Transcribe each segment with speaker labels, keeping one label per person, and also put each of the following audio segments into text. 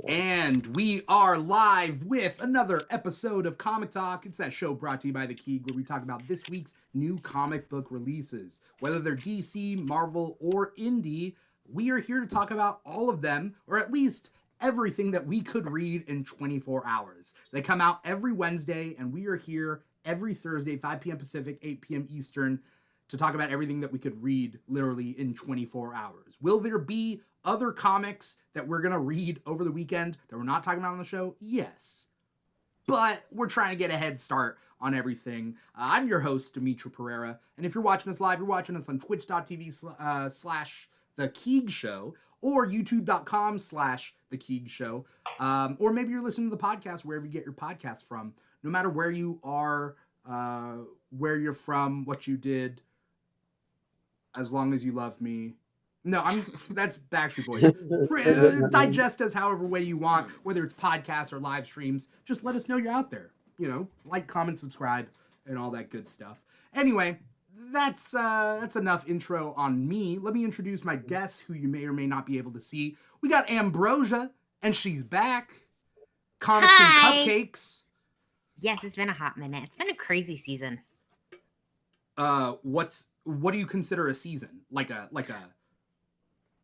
Speaker 1: And we are live with another episode of Comic Talk. It's that show brought to you by The Keeg where we talk about this week's new comic book releases. Whether they're DC, Marvel, or indie, we are here to talk about all of them, or at least everything that we could read in 24 hours. They come out every Wednesday, and we are here every Thursday, 5 p.m. Pacific, 8 p.m. Eastern, to talk about everything that we could read literally in 24 hours. Will there be other comics that we're going to read over the weekend that we're not talking about on the show? Yes. But we're trying to get a head start on everything. I'm your host, Dimithri Perera. And if you're watching us live, you're watching us on twitch.tv slash The Keeg Show or youtube.com slash The Keeg Show. Or maybe you're listening to the podcast wherever you get your podcast from. No matter where you are, where you're from, what you did, as long as you love me. No, that's Backstreet Boys. Digest us however way you want, whether it's podcasts or live streams. Just let us know you're out there. You know, like, comment, subscribe, and all that good stuff. Anyway, that's enough intro on me. Let me introduce my guests, who you may or may not be able to see. We got Ambrosia, and she's back. Comics
Speaker 2: Hi.
Speaker 1: and Cupcakes.
Speaker 2: Yes, it's been a hot minute. It's been a crazy season.
Speaker 1: What do you consider a season?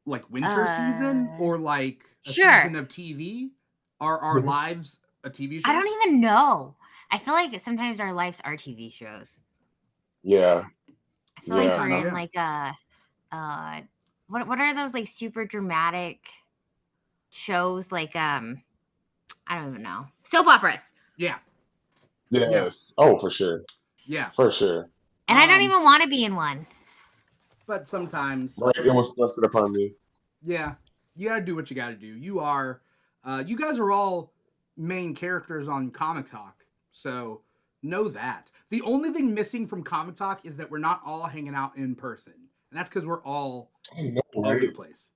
Speaker 1: Like winter season, or like a season of TV? Are our lives a TV show?
Speaker 2: I don't even know. I feel like sometimes our lives are TV shows.
Speaker 3: Yeah.
Speaker 2: I feel like we're in like a what are those like super dramatic shows like I don't even know. Soap operas.
Speaker 1: Yeah.
Speaker 3: Yes.
Speaker 1: Yeah.
Speaker 3: Oh, for sure.
Speaker 1: Yeah.
Speaker 3: For sure.
Speaker 2: And I don't even want to be in one.
Speaker 1: But sometimes,
Speaker 3: right, it was thrusted upon me.
Speaker 1: Yeah, you gotta do what you gotta do. You guys are all main characters on Comic Talk, so know that. The only thing missing from Comic Talk is that we're not all hanging out in person, and that's because we're all over the place.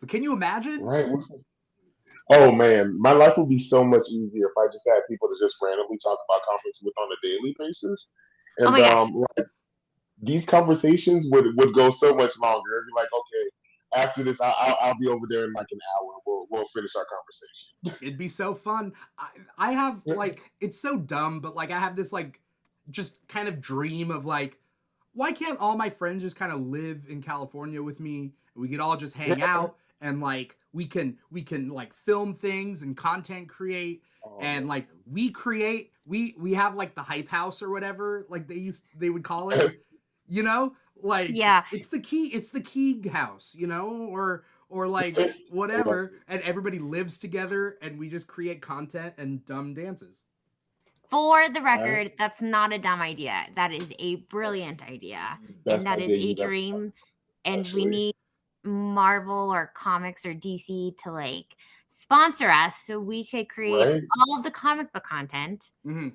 Speaker 1: But can you imagine?
Speaker 3: Right. Oh man, my life would be so much easier if I just had people to just randomly talk about comics with on a daily basis. And
Speaker 2: Oh my gosh.
Speaker 3: like, these conversations would go so much longer. It'd be like, okay, after this, I'll be over there in like an hour. We'll finish our conversation.
Speaker 1: It'd be so fun. I have like, it's so dumb, but like I have this like just kind of dream of like, why can't all my friends just kind of live in California with me? We could all just hang out and like we can like film things and content create. And like we have like the hype house or whatever like they would call it. You know, like,
Speaker 2: yeah,
Speaker 1: it's the Keeg house, you know, or like whatever, and everybody lives together and we just create content and dumb dances.
Speaker 2: For the record, that's not a dumb idea. That is a brilliant idea. And that is a dream. And we need Marvel or comics or DC to like sponsor us so we could create all of the comic book content.
Speaker 1: Mm-hmm.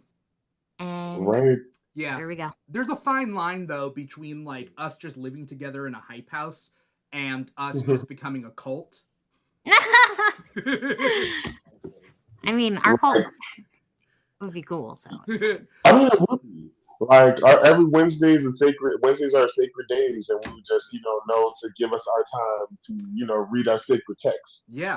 Speaker 2: And
Speaker 1: yeah,
Speaker 2: there we go.
Speaker 1: There's a fine line though between like us just living together in a hype house and us just becoming a cult.
Speaker 2: I mean, our cult would be cool. So
Speaker 3: I mean, it would be. Like every Wednesdays are sacred days, and we would just know to give us our time to read our sacred texts.
Speaker 1: Yeah.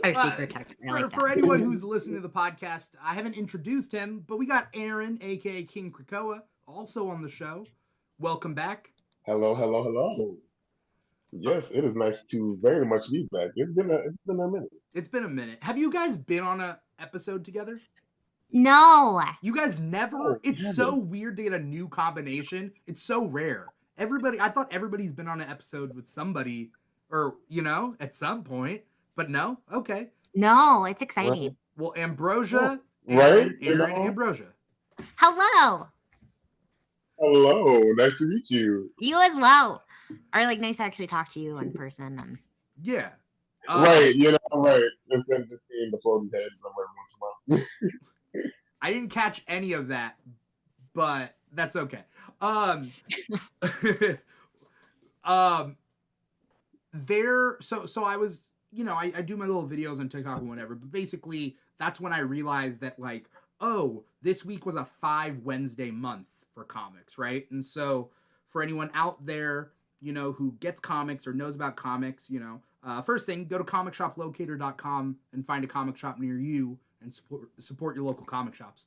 Speaker 2: Our secret text.
Speaker 1: For anyone who's listening to the podcast, I haven't introduced him, but we got Aaron, aka King Krakoa, also on the show. Welcome back.
Speaker 3: Hello. Yes, it is nice to very much be back. It's been a minute.
Speaker 1: It's been a minute. Have you guys been on an episode together?
Speaker 2: No.
Speaker 1: You guys never? It's so weird to get a new combination. It's so rare. I thought everybody's been on an episode with somebody, or at some point. But no? Okay.
Speaker 2: No, it's exciting.
Speaker 1: Well, Ambrosia,
Speaker 3: Aaron,
Speaker 1: Ambrosia.
Speaker 2: Hello.
Speaker 3: Nice to meet you.
Speaker 2: You as well. Or like nice to actually talk to you in person.
Speaker 1: Yeah.
Speaker 3: Right. Instead of just seeing the floating head every once in a while.
Speaker 1: I didn't catch any of that, but that's okay. So I was, I do my little videos on TikTok and whatever, but basically that's when I realized that like, oh, this week was a 5 Wednesday month for comics, right? And so for anyone out there, who gets comics or knows about comics, First thing, go to comicshoplocator.com and find a comic shop near you and support your local comic shops.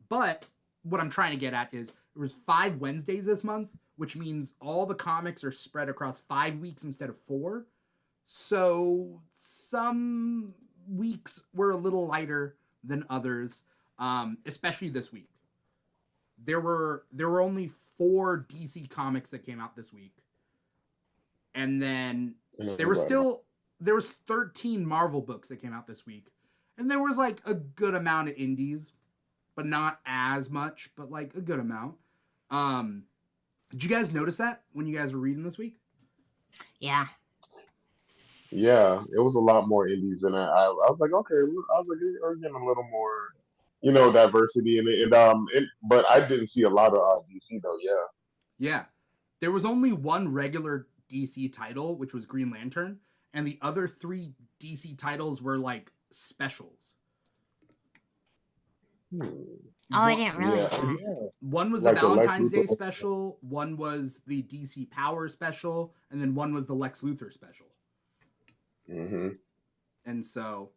Speaker 1: But what I'm trying to get at is there was 5 Wednesdays this month, which means all the comics are spread across 5 weeks instead of 4. So some weeks were a little lighter than others, especially this week. There were only 4 DC comics that came out this week. And then there was 13 Marvel books that came out this week. And there was like a good amount of indies, but not as much, but like a good amount. Did you guys notice that when you guys were reading this week?
Speaker 2: Yeah.
Speaker 3: Yeah, it was a lot more indies than I was like, okay, we're getting a little more, diversity in it. But I didn't see a lot of DC though. Yeah.
Speaker 1: Yeah. There was only one regular DC title, which was Green Lantern, and the other 3 DC titles were like specials.
Speaker 2: Oh, I didn't realize that.
Speaker 3: Yeah.
Speaker 1: One was
Speaker 3: Like
Speaker 1: the
Speaker 3: the Lex
Speaker 1: Valentine's Day
Speaker 3: Luthor
Speaker 1: special, one was the DC Power special, and then one was the Lex Luthor special.
Speaker 3: Mm-hmm.
Speaker 1: And so,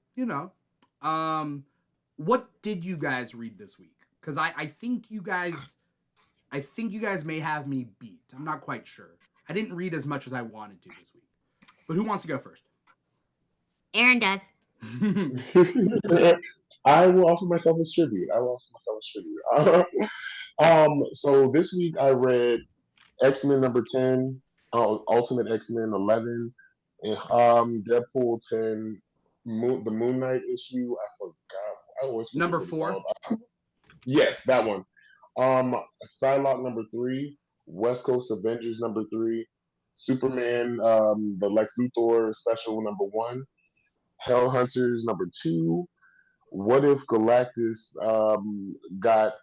Speaker 1: what did you guys read this week? Because I think you guys may have me beat. I'm not quite sure. I didn't read as much as I wanted to this week. But who wants to go first?
Speaker 2: Aaron does.
Speaker 3: I will offer myself a tribute. So this week I read X-Men number 10, Ultimate X-Men 11, and Deadpool 10, the Moon Knight issue. I forgot. I always forget
Speaker 1: Number
Speaker 3: what it's
Speaker 1: 4.
Speaker 3: called. Yes, that one. Psylocke number 3, West Coast Avengers number 3, Superman, the Lex Luthor special number 1, Hell Hunters number 2. What if Galactus got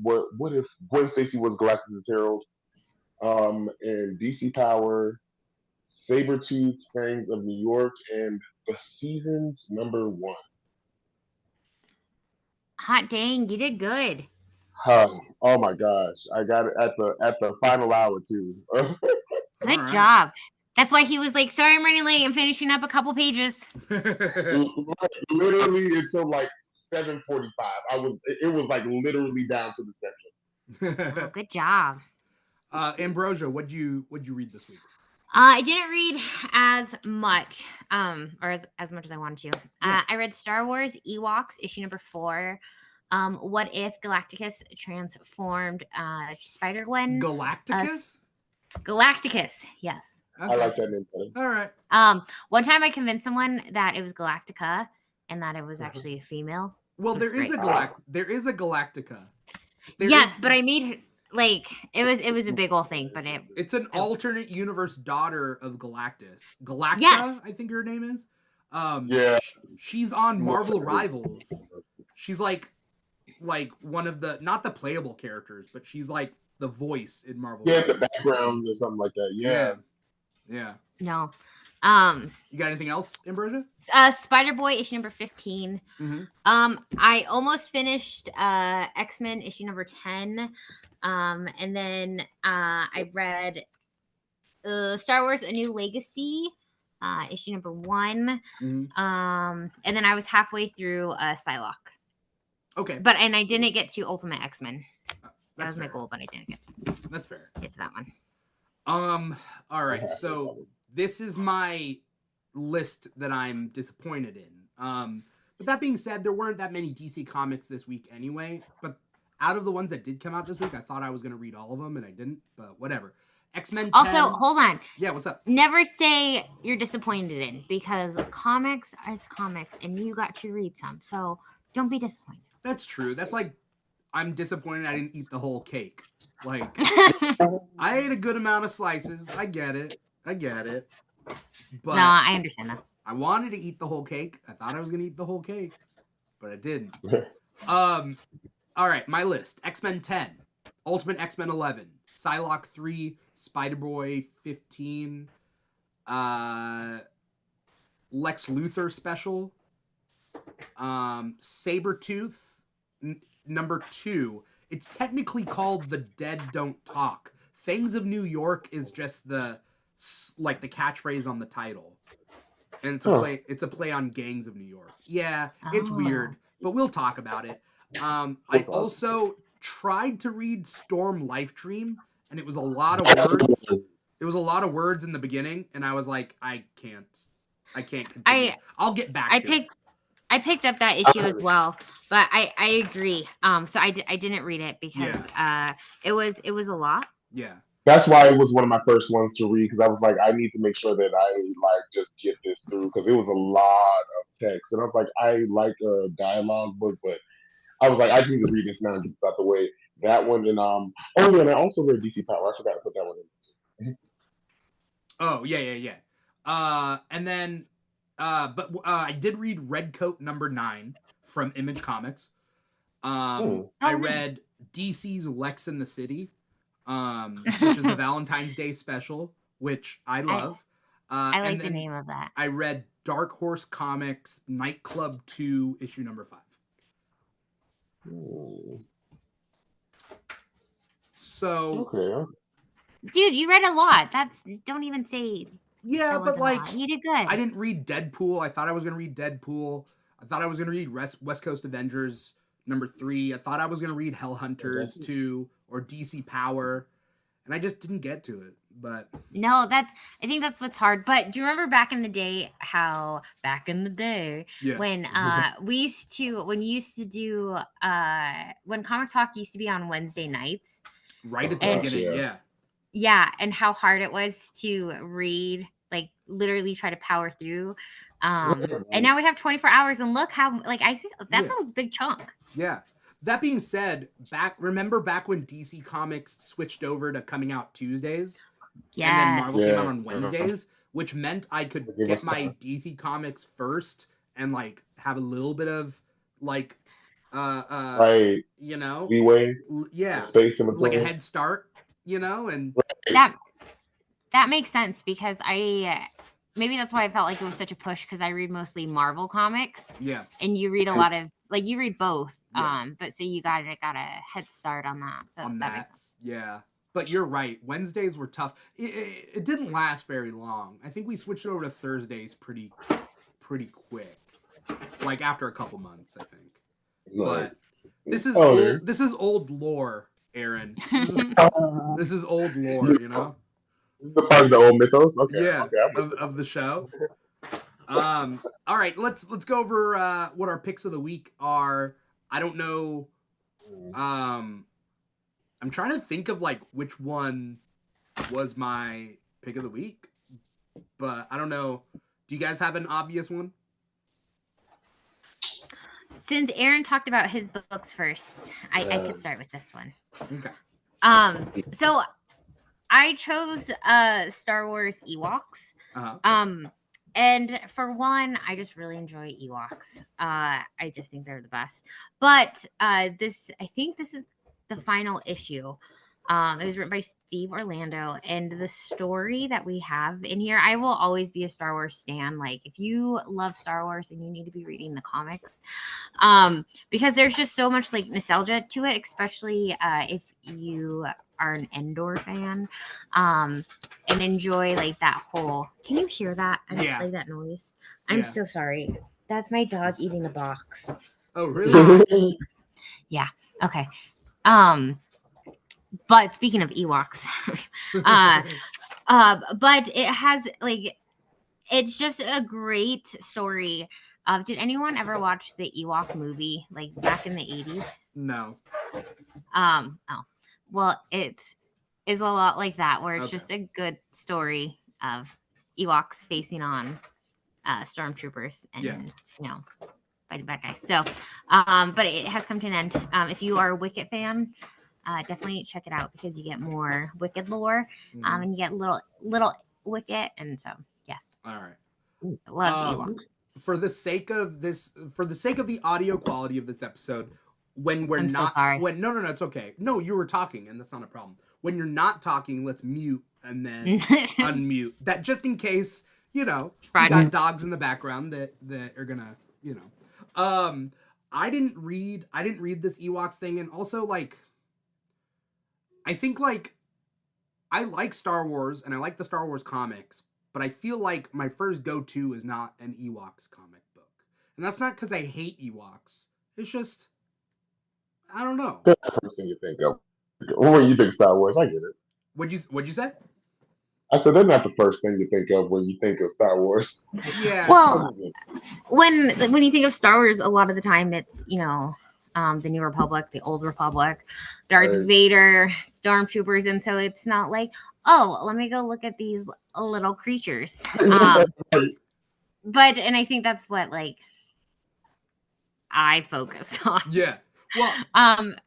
Speaker 3: what if Gwen Stacy was Galactus' Herald? And DC Power, Sabretooth, Fangs of New York, and the Seasons number 1.
Speaker 2: Hot dang, you did good.
Speaker 3: Oh my gosh, I got it at the final hour too.
Speaker 2: Good job. That's why he was like, sorry, I'm running late. I'm finishing up a couple pages.
Speaker 3: Literally until like 7:45. It was like literally down to the section.
Speaker 2: Oh, good job.
Speaker 1: Ambrosia, what'd you read this week?
Speaker 2: I didn't read as much, or as much as I wanted to. I read Star Wars Ewoks, issue number 4. What if Galacticus transformed Spider-Gwen?
Speaker 1: Galacticus?
Speaker 2: Galacticus, yes.
Speaker 1: Okay.
Speaker 3: I like that name.
Speaker 1: All right.
Speaker 2: One time I convinced someone that it was Galactica and that it was actually a female.
Speaker 1: Well, there is a Galactica.
Speaker 2: But I made her, like, it was a big old thing, but
Speaker 1: it's an alternate universe daughter of Galactus. Galacta,
Speaker 2: yes.
Speaker 1: I think her name is. She's on Marvel Rivals. She's like one of the, not the playable characters, but she's like the voice in Marvel.
Speaker 3: Yeah, the backgrounds or something like that.
Speaker 1: Yeah.
Speaker 2: No.
Speaker 1: You got anything else, Ambrosia?
Speaker 2: Spider-Boy issue number 15.
Speaker 1: Mm-hmm.
Speaker 2: I almost finished X-Men issue number 10. And then I read Star Wars A New Legacy, issue number 1.
Speaker 1: Mm-hmm.
Speaker 2: And then I was halfway through Psylocke.
Speaker 1: Okay.
Speaker 2: And I didn't get to Ultimate X-Men. That was
Speaker 1: fair.
Speaker 2: my goal, but I didn't get
Speaker 1: That's fair.
Speaker 2: Get to that one.
Speaker 1: All right. So this is my list that I'm disappointed in. But that being said, there weren't that many DC comics this week anyway. But out of the ones that did come out this week, I thought I was going to read all of them, and I didn't. But whatever. X-Men 10.
Speaker 2: Also, hold on.
Speaker 1: Yeah, what's up?
Speaker 2: Never say you're disappointed in, because comics is comics, and you got to read some. So don't be disappointed.
Speaker 1: That's true. That's like, I'm disappointed I didn't eat the whole cake. Like, I ate a good amount of slices. I get it. But
Speaker 2: no, I understand that.
Speaker 1: I wanted to eat the whole cake. I thought I was going to eat the whole cake, but I didn't. All right, my list. X-Men 10, Ultimate X-Men 11, Psylocke 3, Spider-Boy 15, Lex Luthor special, Sabretooth number 2. It's technically called The Dead Don't Talk. Fangs of New York is just the catchphrase on the title. and it's a play on gangs of New York. Yeah, it's weird, but we'll talk about it. I also tried to read Storm Life Dream, and it was a lot of words. It was a lot of words in the beginning, and I was like, I can't continue. I'll get back to it.
Speaker 2: I picked up that issue as well, but I agree. So I didn't read it because it was a lot.
Speaker 1: Yeah.
Speaker 3: That's why it was one of my first ones to read, because I was like, I need to make sure that I like just get this through, because it was a lot of text, and I was like, I like a dialogue book, but I was like, I just need to read this now and get this out the way. That one, and and I also read DC Power. I forgot to put that one in.
Speaker 1: Oh yeah. And then, but I did read Redcoat #9 from Image Comics. I read DC's Lex in the City, which is the Valentine's Day special, which I love.
Speaker 2: I like the name of that.
Speaker 1: I read Dark Horse Comics Nightclub 2 issue #5. So,
Speaker 2: dude, you read a lot. Don't even say.
Speaker 1: Yeah, but like,
Speaker 2: you did good.
Speaker 1: I didn't read Deadpool. I thought I was gonna read Deadpool. I thought I was gonna read West Coast Avengers #3. I thought I was gonna read Hellhunters 2 or DC Power, and I just didn't get to it. But
Speaker 2: no, I think that's what's hard. But do you remember back in the day when we used to do when Comic Talk used to be on Wednesday nights,
Speaker 1: right at the beginning,
Speaker 2: yeah, and how hard it was to read, like literally try to power through. And now we have 24 hours, and look how I see that's a big chunk.
Speaker 1: Yeah. That being said, remember back when DC Comics switched over to coming out Tuesdays?
Speaker 2: Yes.
Speaker 1: And then Marvel came out on Wednesdays, which meant I could get my DC Comics first and like have a little bit of like
Speaker 3: right,
Speaker 1: you know,
Speaker 3: leeway, space in between,
Speaker 1: like a head start, you know, and
Speaker 2: that makes sense, because maybe that's why I felt like it was such a push, because I read mostly Marvel comics.
Speaker 1: Yeah.
Speaker 2: And you read a lot of you read both. Yeah. But so you got a head start on that. So that makes sense.
Speaker 1: Yeah. But you're right. Wednesdays were tough. It didn't last very long. I think we switched over to Thursdays pretty quick. Like after a couple months, I think.
Speaker 3: Right.
Speaker 1: But this is old lore, Aaron. This is old lore, you know?
Speaker 3: This is the part of the old mythos? Okay.
Speaker 1: Yeah,
Speaker 3: okay,
Speaker 1: of the show. All right, let's go over what our picks of the week are. I don't know. I'm trying to think of like which one was my pick of the week, but I don't know. Do you guys have an obvious one?
Speaker 2: Since Aaron talked about his books first, I could start with this one.
Speaker 1: Okay.
Speaker 2: So I chose Star Wars Ewoks. And for one, I just really enjoy Ewoks. I just think they're the best. But I think this is the final issue. It was written by Steve Orlando, and the story that we have in here, I will always be a Star Wars stan. Like, if you love Star Wars, then you need to be reading the comics, because there's just so much like nostalgia to it, especially if you are an Endor fan, and enjoy like that whole. Can you hear that? I don't play that noise. I'm so sorry. That's my dog eating the box.
Speaker 1: Oh, really?
Speaker 2: Yeah. Okay. But speaking of Ewoks, but it has like, it's just a great story. Did anyone ever watch the Ewok movie like back in the 80s?
Speaker 1: No.
Speaker 2: Oh, well, it is a lot like that, where it's just a good story of Ewoks facing on stormtroopers and fighting bad guys. So, but it has come to an end. If you are a Wicket fan, definitely check it out, because you get more Wicked lore, and you get little Wicket, and so yes.
Speaker 1: All right.
Speaker 2: I loved Ewoks.
Speaker 1: For the sake of the audio quality of this episode, when we're
Speaker 2: so sorry.
Speaker 1: No, it's okay. No, you were talking, and that's not a problem. When you're not talking, let's mute and then unmute. That just in case, you got dogs in the background that are gonna, I didn't read this Ewoks thing, and also like, I think like, I like Star Wars and I like the Star Wars comics, but I feel like my first go-to is not an Ewoks comic book. And that's not because I hate Ewoks. It's just, I don't know.
Speaker 3: That's the first thing you think of. When you think Star Wars, I get it.
Speaker 1: What'd you say?
Speaker 3: I said that's not the first thing you think of when you think of Star Wars.
Speaker 1: Yeah.
Speaker 2: Well, when you think of Star Wars, a lot of the time it's, the New Republic, the Old Republic, Darth Vader, stormtroopers, and so it's not like, oh, let me go look at these little creatures. But and I think that's what like I focus on.
Speaker 1: Yeah. Well,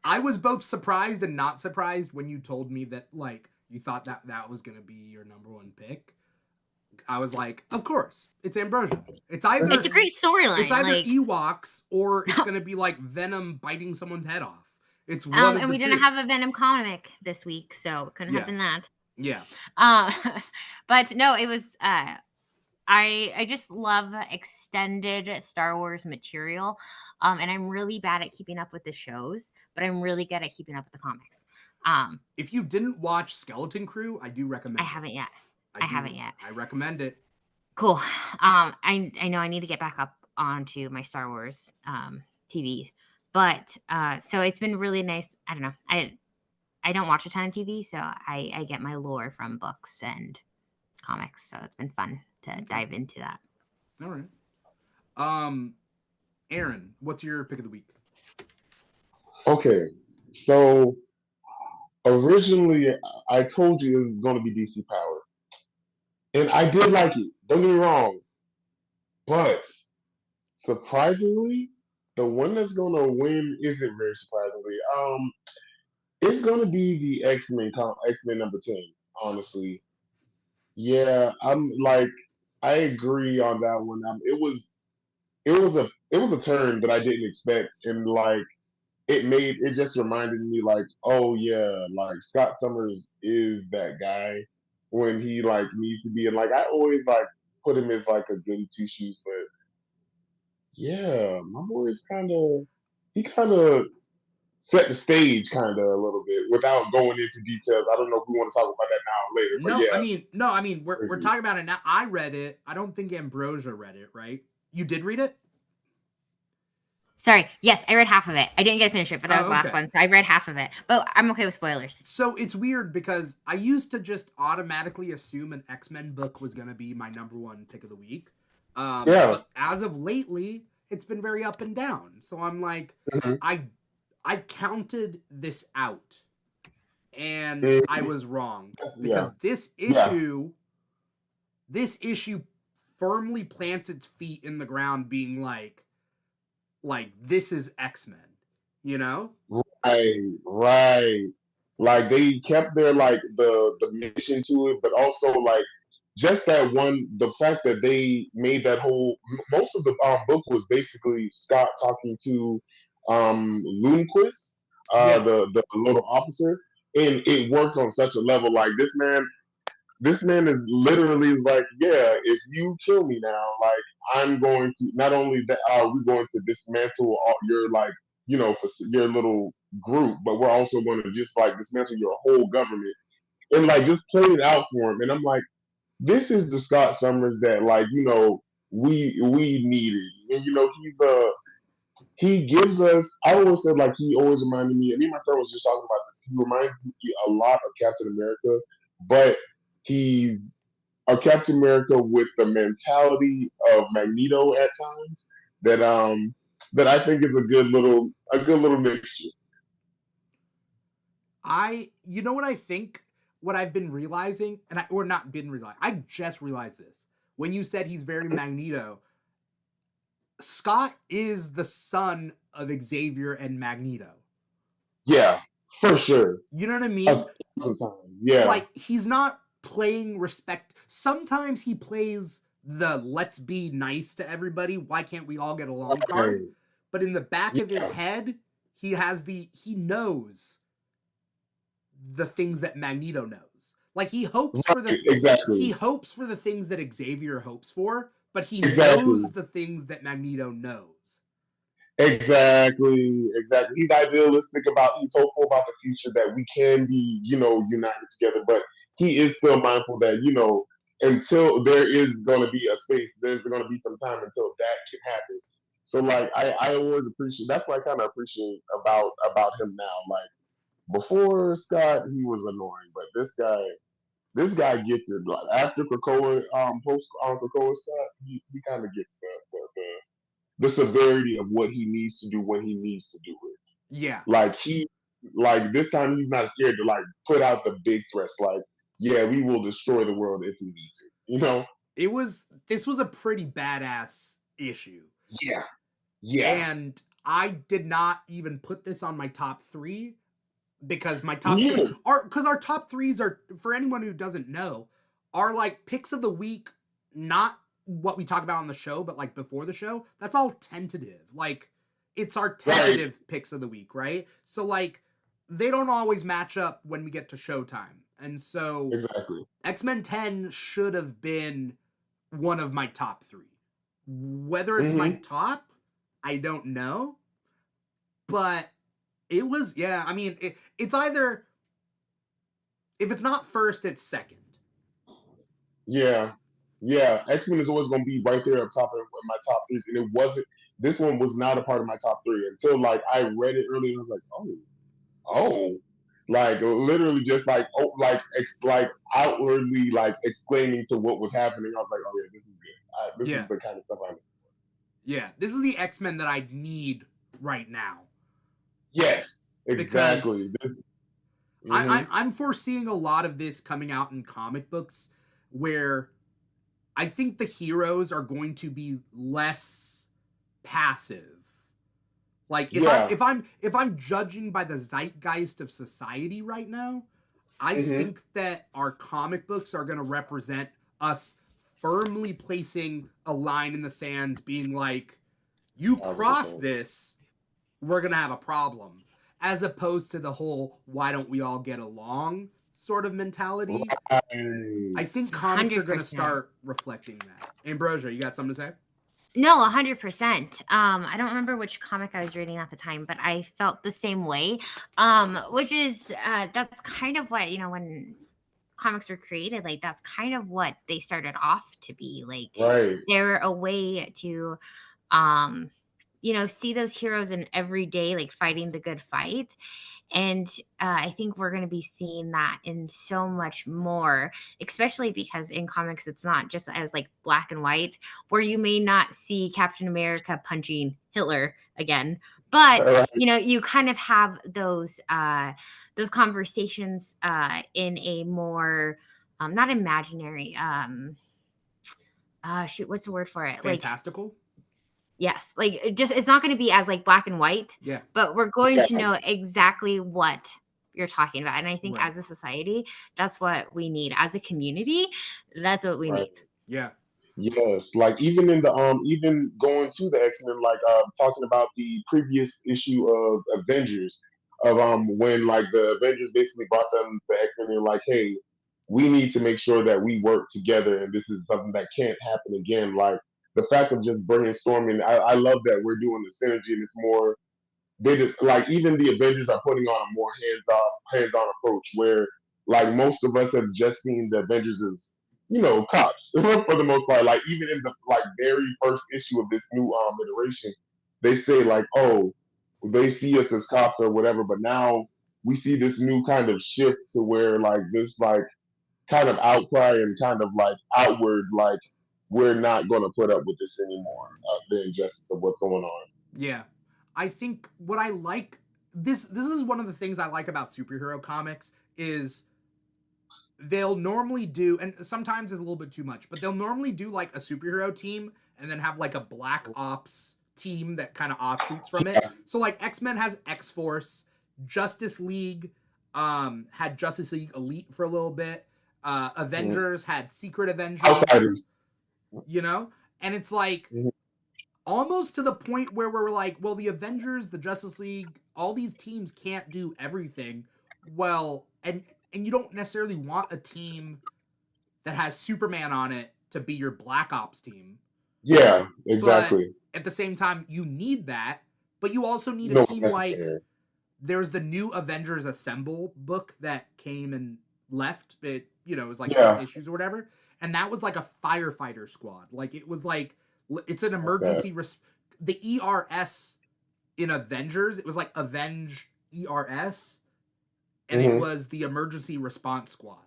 Speaker 1: I was both surprised and not surprised when you told me that like you thought that was gonna be your number one pick. I was like, of course, it's Ambrosia. It's a great
Speaker 2: storyline.
Speaker 1: It's either Ewoks or it's gonna be like Venom biting someone's head off. It's one
Speaker 2: and we didn't have a Venom comic this week, so it couldn't have been that.
Speaker 1: Yeah.
Speaker 2: But no, it was. I just love extended Star Wars material, and I'm really bad at keeping up with the shows, but I'm really good at keeping up with the comics.
Speaker 1: If you didn't watch Skeleton Crew, I do recommend.
Speaker 2: I haven't yet. I
Speaker 1: recommend it.
Speaker 2: Cool. I know I need to get back up onto my Star Wars TV, but so it's been really nice. I don't know. I don't watch a ton of TV, so I get my lore from books and comics. So it's been fun to dive into that.
Speaker 1: All right. Aaron, what's your pick of the week?
Speaker 3: Okay, so originally I told you it was going to be DC Power. And I did like it. Don't get me wrong. But surprisingly, the one that's gonna win isn't very surprisingly. It's gonna be the X-Men number 10, honestly. Yeah, I'm like I agree on that one. It was a turn that I didn't expect, and like it just reminded me like, oh yeah, like Scott Summers is that guy when he like needs to be, and like I always like put him as like a goody two shoes, but yeah, my boy is he kind of set the stage kind of a little bit without going into details. I don't know if we want to talk about that now or later, but yeah.
Speaker 1: I mean we're talking about it now. I read it. I don't think Ambrosia read it, right? You did read it?
Speaker 2: Sorry. Yes, I read half of it. I didn't get to finish it, but that was the last one. So I read half of it. But I'm okay with spoilers.
Speaker 1: So it's weird because I used to just automatically assume an X-Men book was going to be my number one pick of the week. But as of lately, it's been very up and down. So I'm like, I counted this out. And I was wrong. Because this issue firmly plants its feet in the ground being like this is X-Men, you know?
Speaker 3: Right. Like they kept their like the mission to it, but also like just that one, the fact that they made that whole most of the book was basically Scott talking to Lundquist, the little officer, and it worked on such a level. Like this man is literally like, yeah, if you kill me now, like I'm going to not only that are we going to dismantle all your like your little group, but we're also going to just like dismantle your whole government and like just play it out for him. And I'm like, this is the Scott Summers that like we needed, and he gives us. I always said like he always reminded me, and me and my friend was just talking about this. He reminds me a lot of Captain America, but he's a Captain America with the mentality of Magneto at times that I think is a good little mixture.
Speaker 1: You know what I think? What I've been realizing, I just realized this when you said he's very Magneto. Scott is the son of Xavier and Magneto.
Speaker 3: Yeah, for sure.
Speaker 1: You know what I mean?
Speaker 3: Sometimes, yeah.
Speaker 1: Like he's not playing respect. Sometimes he plays the let's be nice to everybody. Why can't we all get along card? But in the back of his head, he knows the things that Magneto knows. Like he hopes for he hopes for the things that Xavier hopes for, but he knows the things that Magneto knows.
Speaker 3: Exactly. He's idealistic he's hopeful about the future that we can be, united together, but he is still mindful that, until there is going to be a space, there's going to be some time until that can happen. So like I always appreciate, that's what I kind of appreciate about him now. Like before Scott, he was annoying, but this guy gets it. Like after Krakoa, post Krakoa Scott, he kind of gets the severity of what he needs to do when he needs to do it.
Speaker 1: Yeah.
Speaker 3: Like this time he's not scared to like put out the big threats. Like, yeah, we will destroy the world if we need to. You know?
Speaker 1: This was a pretty badass issue.
Speaker 3: Yeah. Yeah.
Speaker 1: And I did not even put this on my top 3 because my top 3 are, because our top 3s are, for anyone who doesn't know, are like picks of the week, not what we talk about on the show, but like before the show. That's all tentative. Like it's our tentative picks of the week, right? So like they don't always match up when we get to showtime. And so
Speaker 3: exactly,
Speaker 1: X-Men 10 should have been one of my top 3. Whether it's my top, I don't know. But it was, yeah, I mean, it's either, if it's not first, it's second.
Speaker 3: Yeah. Yeah. X-Men is always going to be right there up top of my top 3s. And it wasn't, this one was not a part of my top 3 until like I read it earlier and I was like, oh. Like literally just like like outwardly like exclaiming to what was happening. I was like, oh yeah, this is good. This is the kind of stuff I need.
Speaker 1: Yeah, this is the X-Men that I need right now.
Speaker 3: Yes, exactly.
Speaker 1: I'm foreseeing a lot of this coming out in comic books where I think the heroes are going to be less passive. Like if I'm judging by the zeitgeist of society right now, I think that our comic books are going to represent us firmly placing a line in the sand, being like, you cross this, we're going to have a problem. As opposed to the whole, why don't we all get along sort of mentality. I think comics 100%. Are going to start reflecting that. Ambrosia, you got something to say?
Speaker 2: No, 100%. I don't remember which comic I was reading at the time, but I felt the same way. Which is, that's kind of what, you know, when comics were created, like that's kind of what they started off to be. Like they're a way to, you know, see those heroes in every day, like fighting the good fight. And I think we're going to be seeing that in so much more, especially because in comics, it's not just as like black and white, where you may not see Captain America punching Hitler again. But, you know, you kind of have those conversations in a more, not imaginary, shoot, what's the word for it?
Speaker 1: Fantastical?
Speaker 2: Like, yes, like it's not going to be as like black and white.
Speaker 1: Yeah.
Speaker 2: But we're going to know exactly what you're talking about. And I think as a society, that's what we need. As a community, that's what we need.
Speaker 1: Yeah.
Speaker 3: Yes, like even in the even going to the X-Men, like talking about the previous issue of Avengers, of when like the Avengers basically brought them the X-Men and like, hey, we need to make sure that we work together, and this is something that can't happen again. Like the fact of just brainstorming, I love that we're doing the synergy, and it's more, they just like, even the Avengers are putting on a more hands-on approach where like most of us have just seen the Avengers as, you know, cops for the most part. Like even in the like very first issue of this new iteration, they say like, oh, they see us as cops or whatever, but now we see this new kind of shift to where like this like kind of outcry and kind of like outward like, we're not going to put up with this anymore, the injustice of what's going on.
Speaker 1: Yeah. I think what I like, this is one of the things I like about superhero comics, is they'll normally do, and sometimes it's a little bit too much, but they'll normally do like a superhero team and then have like a Black Ops team that kind of offshoots from it. So like X-Men has X-Force, Justice League had Justice League Elite for a little bit, Avengers had Secret Avengers,
Speaker 3: Outsiders.
Speaker 1: You know? And it's like almost to the point where we're like, well, the Avengers, the Justice League, all these teams can't do everything. Well, and you don't necessarily want a team that has Superman on it to be your Black Ops team.
Speaker 3: Yeah, exactly.
Speaker 1: But at the same time, you need that, but you also need a team like, there's the new Avengers Assemble book that came and left. It, you know, it was like 6 issues or whatever. and that was like a firefighter squad. Like it was like it's an emergency. The ERS in Avengers, it was like Avenge ERS, and it was the emergency response squad.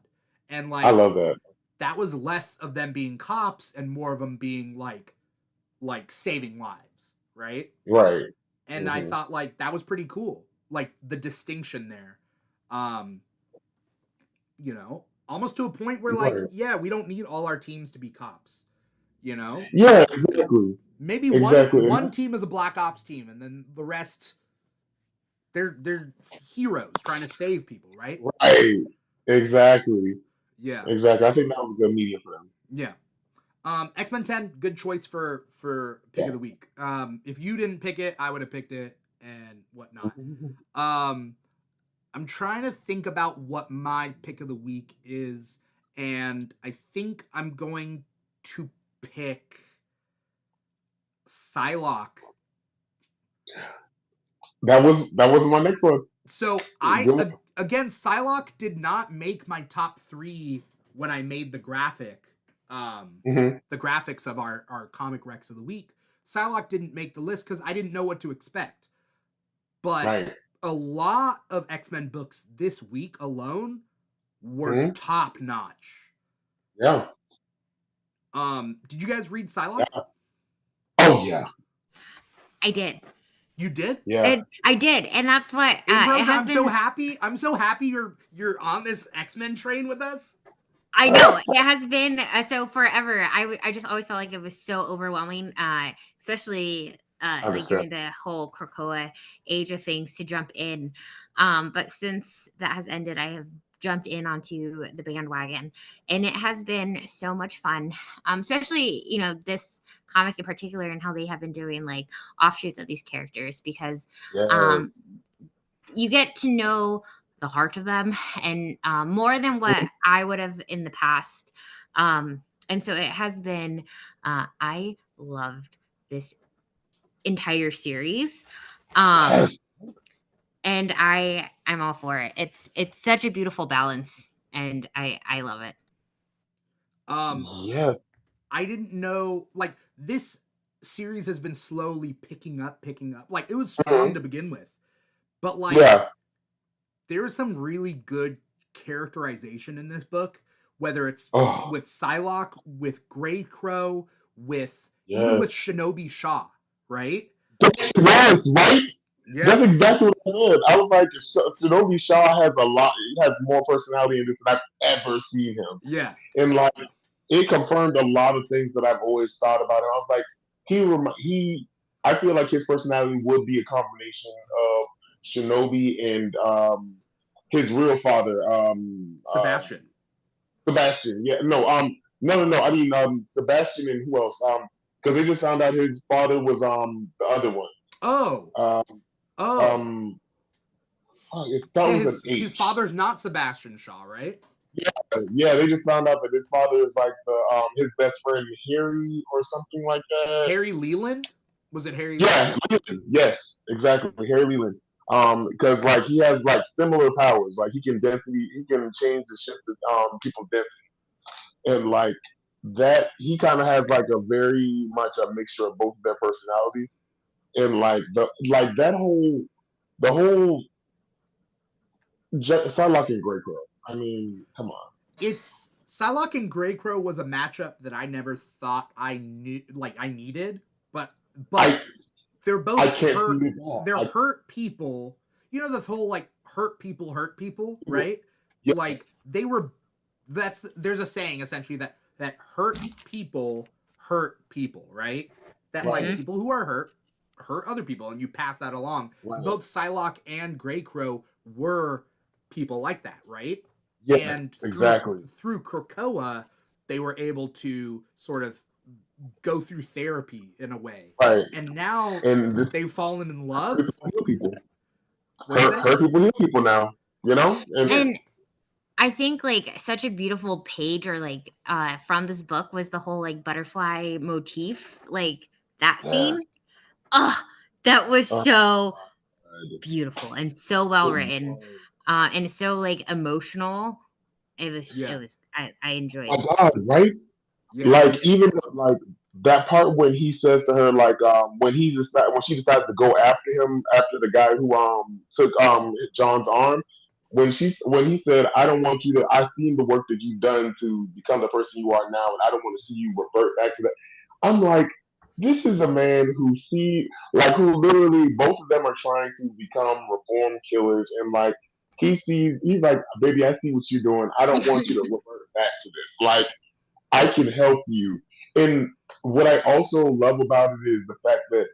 Speaker 1: And like
Speaker 3: I love that.
Speaker 1: That was less of them being cops and more of them being like saving lives, right?
Speaker 3: Right.
Speaker 1: And I thought like that was pretty cool. Like the distinction there. You know, almost to a point where like, yeah, we don't need all our teams to be cops, you know?
Speaker 3: Yeah, exactly.
Speaker 1: Maybe one team is a black ops team and then the rest they're heroes trying to save people, right?
Speaker 3: Right. Exactly.
Speaker 1: Yeah.
Speaker 3: Exactly. I think that was a good medium for them.
Speaker 1: Yeah. X-Men 10, good choice for pick of the week. If you didn't pick it, I would have picked it and whatnot. I'm trying to think about what my pick of the week is, and I think I'm going to pick Psylocke.
Speaker 3: That was my next one.
Speaker 1: So again, Psylocke did not make my top 3 when I made the graphic. The graphics of our comic Rex of the week. Psylocke didn't make the list because I didn't know what to expect. But a lot of X-Men books this week alone were top notch.
Speaker 3: Yeah.
Speaker 1: Did you guys read Psylocke?
Speaker 3: Yeah. Oh yeah.
Speaker 2: I did.
Speaker 1: You did?
Speaker 3: Yeah.
Speaker 2: I did, and that's what
Speaker 1: I'm so happy. I'm so happy you're on this X-Men train with us.
Speaker 2: I know it has been so forever. I just always felt like it was so overwhelming, especially like during the whole Krakoa age of things to jump in. But since that has ended, I have jumped in onto the bandwagon, and it has been so much fun. Especially this comic in particular, and how they have been doing like offshoots of these characters, because you get to know the heart of them and more than what I would have in the past. And so it has been, I loved this entire series. And I'm all for it. It's such a beautiful balance, and I love it.
Speaker 3: Yes.
Speaker 1: I didn't know, like, this series has been slowly picking up. Like, it was strong to begin with. But like there was some really good characterization in this book, whether it's with Psylocke, with Grey Crow, even with Shinobi Shaw, right?
Speaker 3: Yes, right?
Speaker 1: Yeah.
Speaker 3: That's exactly what I said. I was like, Shinobi Shaw has has more personality in this than I've ever seen him.
Speaker 1: Yeah.
Speaker 3: And like, it confirmed a lot of things that I've always thought about him. I was like, I feel like his personality would be a combination of Shinobi and his real father,
Speaker 1: Sebastian.
Speaker 3: Sebastian. Yeah, no. I mean, Sebastian and who else? Because they just found out his father was the other one.
Speaker 1: His father's not Sebastian Shaw, right?
Speaker 3: Yeah. They just found out that his father is like his best friend Harry or something like that.
Speaker 1: Harry Leland? Was it Harry?
Speaker 3: Yeah. Leland. Yes, exactly. Harry Leland. Because like he has like similar powers. Like he can change and shift people's density, and like that he kind of has like a very much a mixture of both of their personalities, and like the whole Psylocke and Grey Crow. I mean, come on.
Speaker 1: It's Psylocke and Grey Crow was a matchup that I never thought I needed, but they're both hurt. They're hurt people. You know the whole like hurt people, right?
Speaker 3: Yes.
Speaker 1: Like there's a saying essentially that hurt people, right? That like people who are hurt other people, and you pass that along. Right. Both Psylocke and Grey Crow were people like that, right?
Speaker 3: Yes,
Speaker 1: and
Speaker 3: exactly.
Speaker 1: Through Krakoa, they were able to sort of go through therapy in a way,
Speaker 3: right?
Speaker 1: And now they've fallen in love.
Speaker 3: Hurt people heal people now, you know.
Speaker 2: And I think like such a beautiful page or like from this book was the whole like butterfly motif, like that scene. That was so beautiful and so well written, and it's so like emotional, I enjoyed
Speaker 3: My
Speaker 2: it.
Speaker 3: God, right?
Speaker 1: Yeah.
Speaker 3: Like even like that part when he says to her like when she decides to go after him after the guy who took John's arm when he said I don't want you to I've seen the work that you've done to become the person you are now and I don't want to see you revert back to that. I'm like, this is a man who literally both of them are trying to become reform killers and like he's like, baby, I see what you're doing. I don't want you to revert back to this. Like I can help you. And what I also love about it is the fact that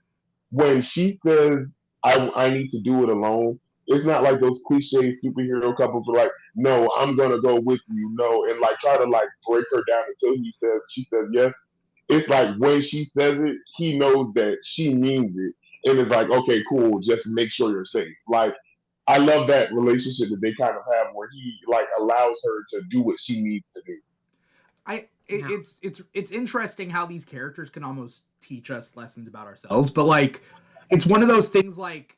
Speaker 3: when she says, I need to do it alone, it's not like those cliche superhero couples are like, no, I'm gonna go with you, no, and like try to like break her down until she says yes. It's like when she says it, he knows that she means it. And it's like, okay, cool, just make sure you're safe. Like I love that relationship that they kind of have where he like allows her to do what she needs to do.
Speaker 1: It's interesting how these characters can almost teach us lessons about ourselves, but like it's one of those things like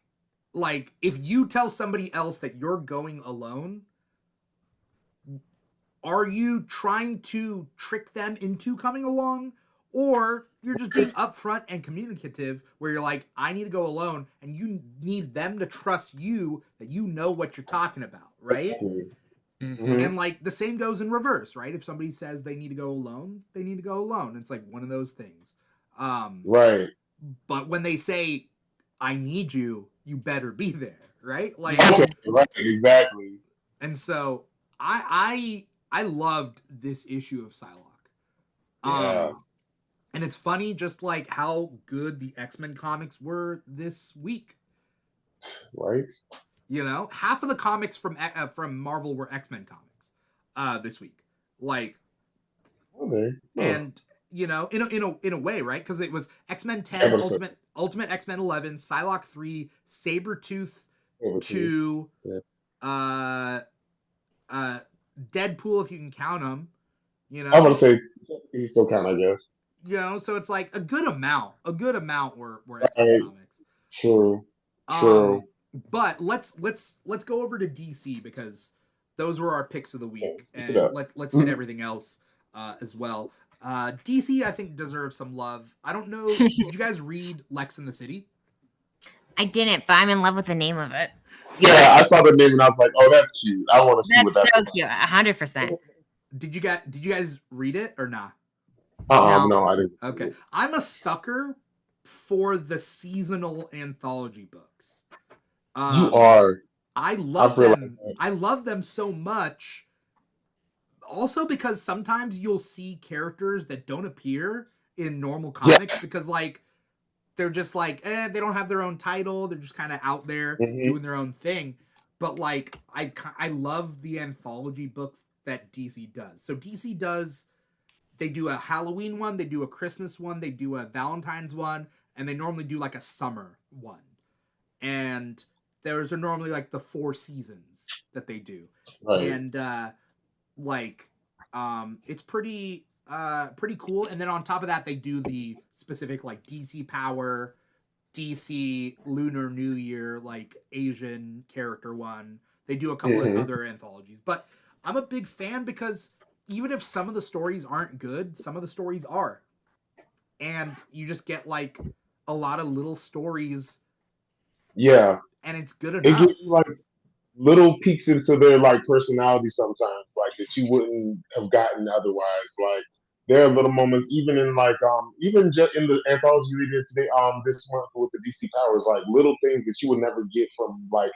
Speaker 1: if you tell somebody else that you're going alone, are you trying to trick them into coming along, or you're just being upfront and communicative where you're like, I need to go alone, and you need them to trust you that you know what you're talking about, right?
Speaker 3: Mm-hmm.
Speaker 1: And like the same goes in reverse, right? If somebody says they need to go alone, they need to go alone. It's like one of those things.
Speaker 3: Right.
Speaker 1: But when they say, I need you, you better be there, right? Like,
Speaker 3: okay, right, exactly.
Speaker 1: And so I loved this issue of Psylocke.
Speaker 3: Yeah.
Speaker 1: And it's funny just like how good the X-Men comics were this week.
Speaker 3: Right.
Speaker 1: You know, half of the comics from Marvel were X-Men comics this week. Like,
Speaker 3: okay.
Speaker 1: And you know, in a way, right? Because it was X-Men 10, Ultimate X-Men 11, Psylocke 3, Sabretooth 2, Deadpool if you can count them. You know,
Speaker 3: I'm gonna say he's still count, I guess.
Speaker 1: You know, so it's like a good amount were X-Men comics.
Speaker 3: True.
Speaker 1: But let's go over to DC because those were our picks of the week, and let's hit everything else as well. DC, I think, deserves some love. I don't know. Did you guys read Lex in the City?
Speaker 2: I didn't, but I'm in love with the name of it.
Speaker 3: Yeah, I saw the name and I was like, "Oh, that's cute. I want to see what that's
Speaker 2: so cute." 100%.
Speaker 1: Did you guys read it or not?
Speaker 3: No, I didn't.
Speaker 1: Okay, I'm a sucker for the seasonal anthology books.
Speaker 3: You are.
Speaker 1: I love them. I love them so much. Also, because sometimes you'll see characters that don't appear in normal comics because, like, they're just like, they don't have their own title. They're just kind of out there doing their own thing. But like, I love the anthology books that DC does. So DC does. They do a Halloween one, they do a Christmas one, they do a Valentine's one, and they normally do like a summer one. And those are normally like the 4 seasons that they do.
Speaker 3: Right.
Speaker 1: And it's pretty cool. And then on top of that, they do the specific like DC Power, DC Lunar New Year, like Asian character one. They do a couple of other anthologies. But I'm a big fan because even if some of the stories aren't good, some of the stories are. And you just get like a lot of little stories.
Speaker 3: Yeah.
Speaker 1: And it's good enough.
Speaker 3: It gives you like little peeks into their like personality sometimes, like that you wouldn't have gotten otherwise. Like there are little moments, even in like even just in the anthology we did today, this month with the DC Powers, like little things that you would never get from like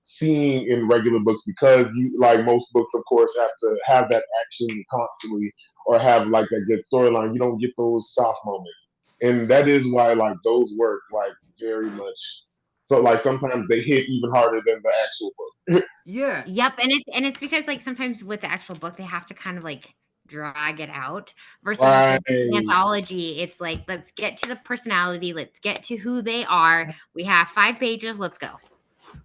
Speaker 3: seeing in regular books because you like most books of course have to have that action constantly or have like that good storyline. You don't get those soft moments, and that is why like those work like very much. So like sometimes they hit even harder than the actual book.
Speaker 1: Yeah.
Speaker 2: Yep, and it's because like sometimes with the actual book they have to kind of like drag it out versus with the anthology. It's like, let's get to the personality, let's get to who they are. We have 5 pages, let's go.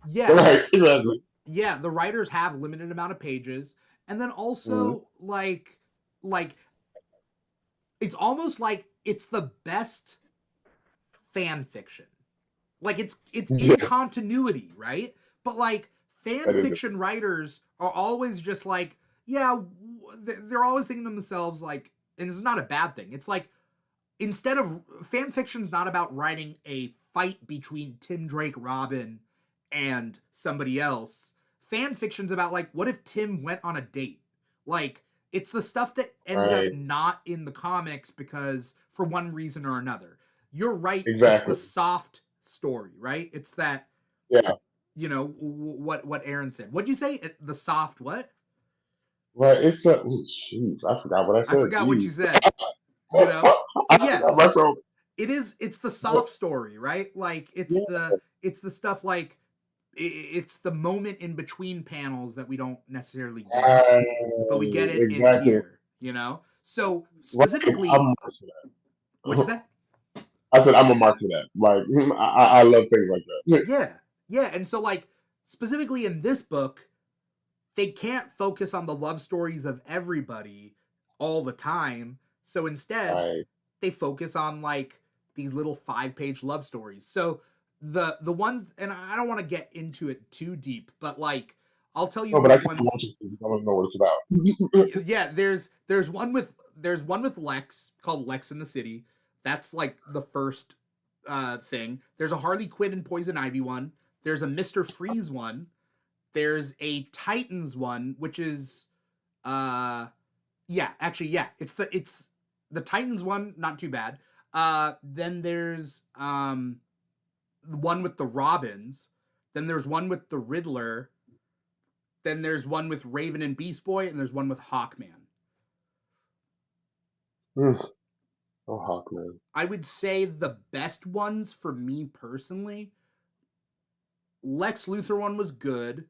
Speaker 1: Yeah.
Speaker 3: Right, exactly.
Speaker 1: Yeah, the writers have limited amount of pages, and then also like it's almost like it's the best fan fiction. Like it's in continuity, right? But like fan fiction writers are always just like, yeah, they're always thinking to themselves like, and this is not a bad thing. It's like, instead of fan fiction's not about writing a fight between Tim Drake Robin and somebody else. Fan fiction's about like, what if Tim went on a date? Like, it's the stuff that ends up not in the comics because for one reason or another. You're right.
Speaker 3: Exactly.
Speaker 1: It's the soft story, right? It's that.
Speaker 3: Yeah.
Speaker 1: You know what Aaron said. What'd you say? The soft what?
Speaker 3: Right. It's a. Jeez, I forgot what I said.
Speaker 1: I forgot what you said. You know. Yes. It is. It's the soft story, right? Like it's the stuff like it's the moment in between panels that we don't necessarily get, but we get it in here. You know. So specifically, what'd you say?
Speaker 3: I said I'm a mark for that. Like I love things like
Speaker 1: that. Yeah, and so like specifically in this book, they can't focus on the love stories of everybody all the time. So instead, they focus on like these little 5-page love stories. So the ones, and I don't want to get into it too deep, but like I'll tell you.
Speaker 3: No, but I want to know what it's about.
Speaker 1: Yeah, there's one with Lex called Lex in the City. That's like the first thing. There's a Harley Quinn and Poison Ivy one. There's a Mr. Freeze one. There's a Titans one, which is it's the Titans one, not too bad. Then there's the one with the Robins. Then there's one with the Riddler. Then there's one with Raven and Beast Boy, and there's one with Hawkman.
Speaker 3: Oh, Hawkman.
Speaker 1: I would say the best ones for me personally, Lex Luthor one was good.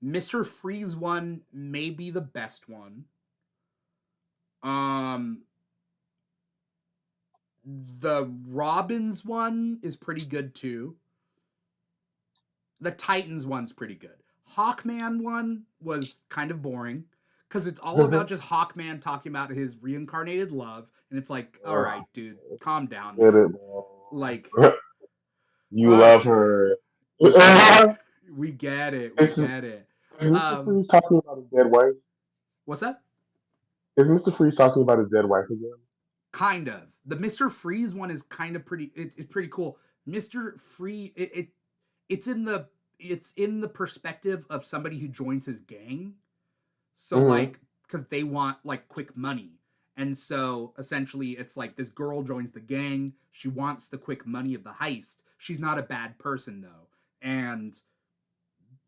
Speaker 1: Mr. Freeze one may be the best one. The Robins one is pretty good too. The Titans one's pretty good. Hawkman one was kind of boring because it's all about just Hawkman talking about his reincarnated love, and it's like, all right, dude, calm down. Like,
Speaker 3: you love her.
Speaker 1: We get it.
Speaker 3: Is Mr. Freeze talking about his dead wife?
Speaker 1: What's that?
Speaker 3: Is Mr. Freeze talking about his dead wife again?
Speaker 1: Kind of. The Mr. Freeze one is kind of pretty. It's pretty cool. Mr. Freeze. It's in the perspective of somebody who joins his gang. So like, because they want like quick money, and so essentially it's like this girl joins the gang. She wants the quick money of the heist. She's not a bad person though, and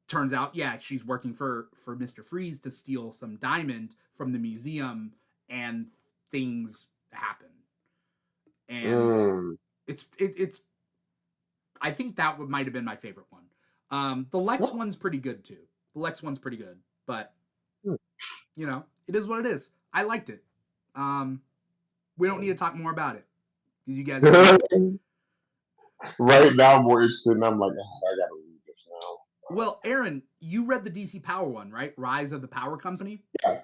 Speaker 1: turns out, yeah, she's working for Mr. Freeze to steal some diamond from the museum, and things happen. And it's I think that might have been my favorite one. The Lex one's pretty good too. The Lex one's pretty good, but you know, it is what it is. I liked it. We don't need to talk more about it. You guys
Speaker 3: right now I'm more interested, and I'm like, I gotta read this now.
Speaker 1: Well, Aaron, you read the DC Power one, right? Rise of the Power Company.
Speaker 3: Yeah.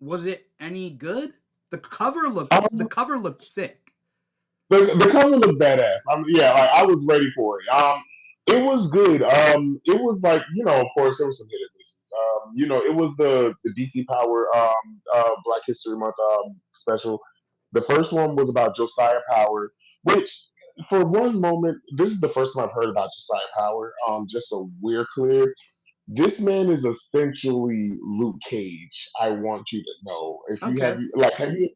Speaker 1: Was it any good? The cover looked sick.
Speaker 3: The cover looked badass. I was ready for it. It was good. It was like, of course there was some hit and misses. It was the DC Power Black History Month special. The first one was about Josiah Power, which for one moment, this is the first time I've heard about Josiah Power. Just so we're clear, this man is essentially Luke Cage. I want you to know. If you have you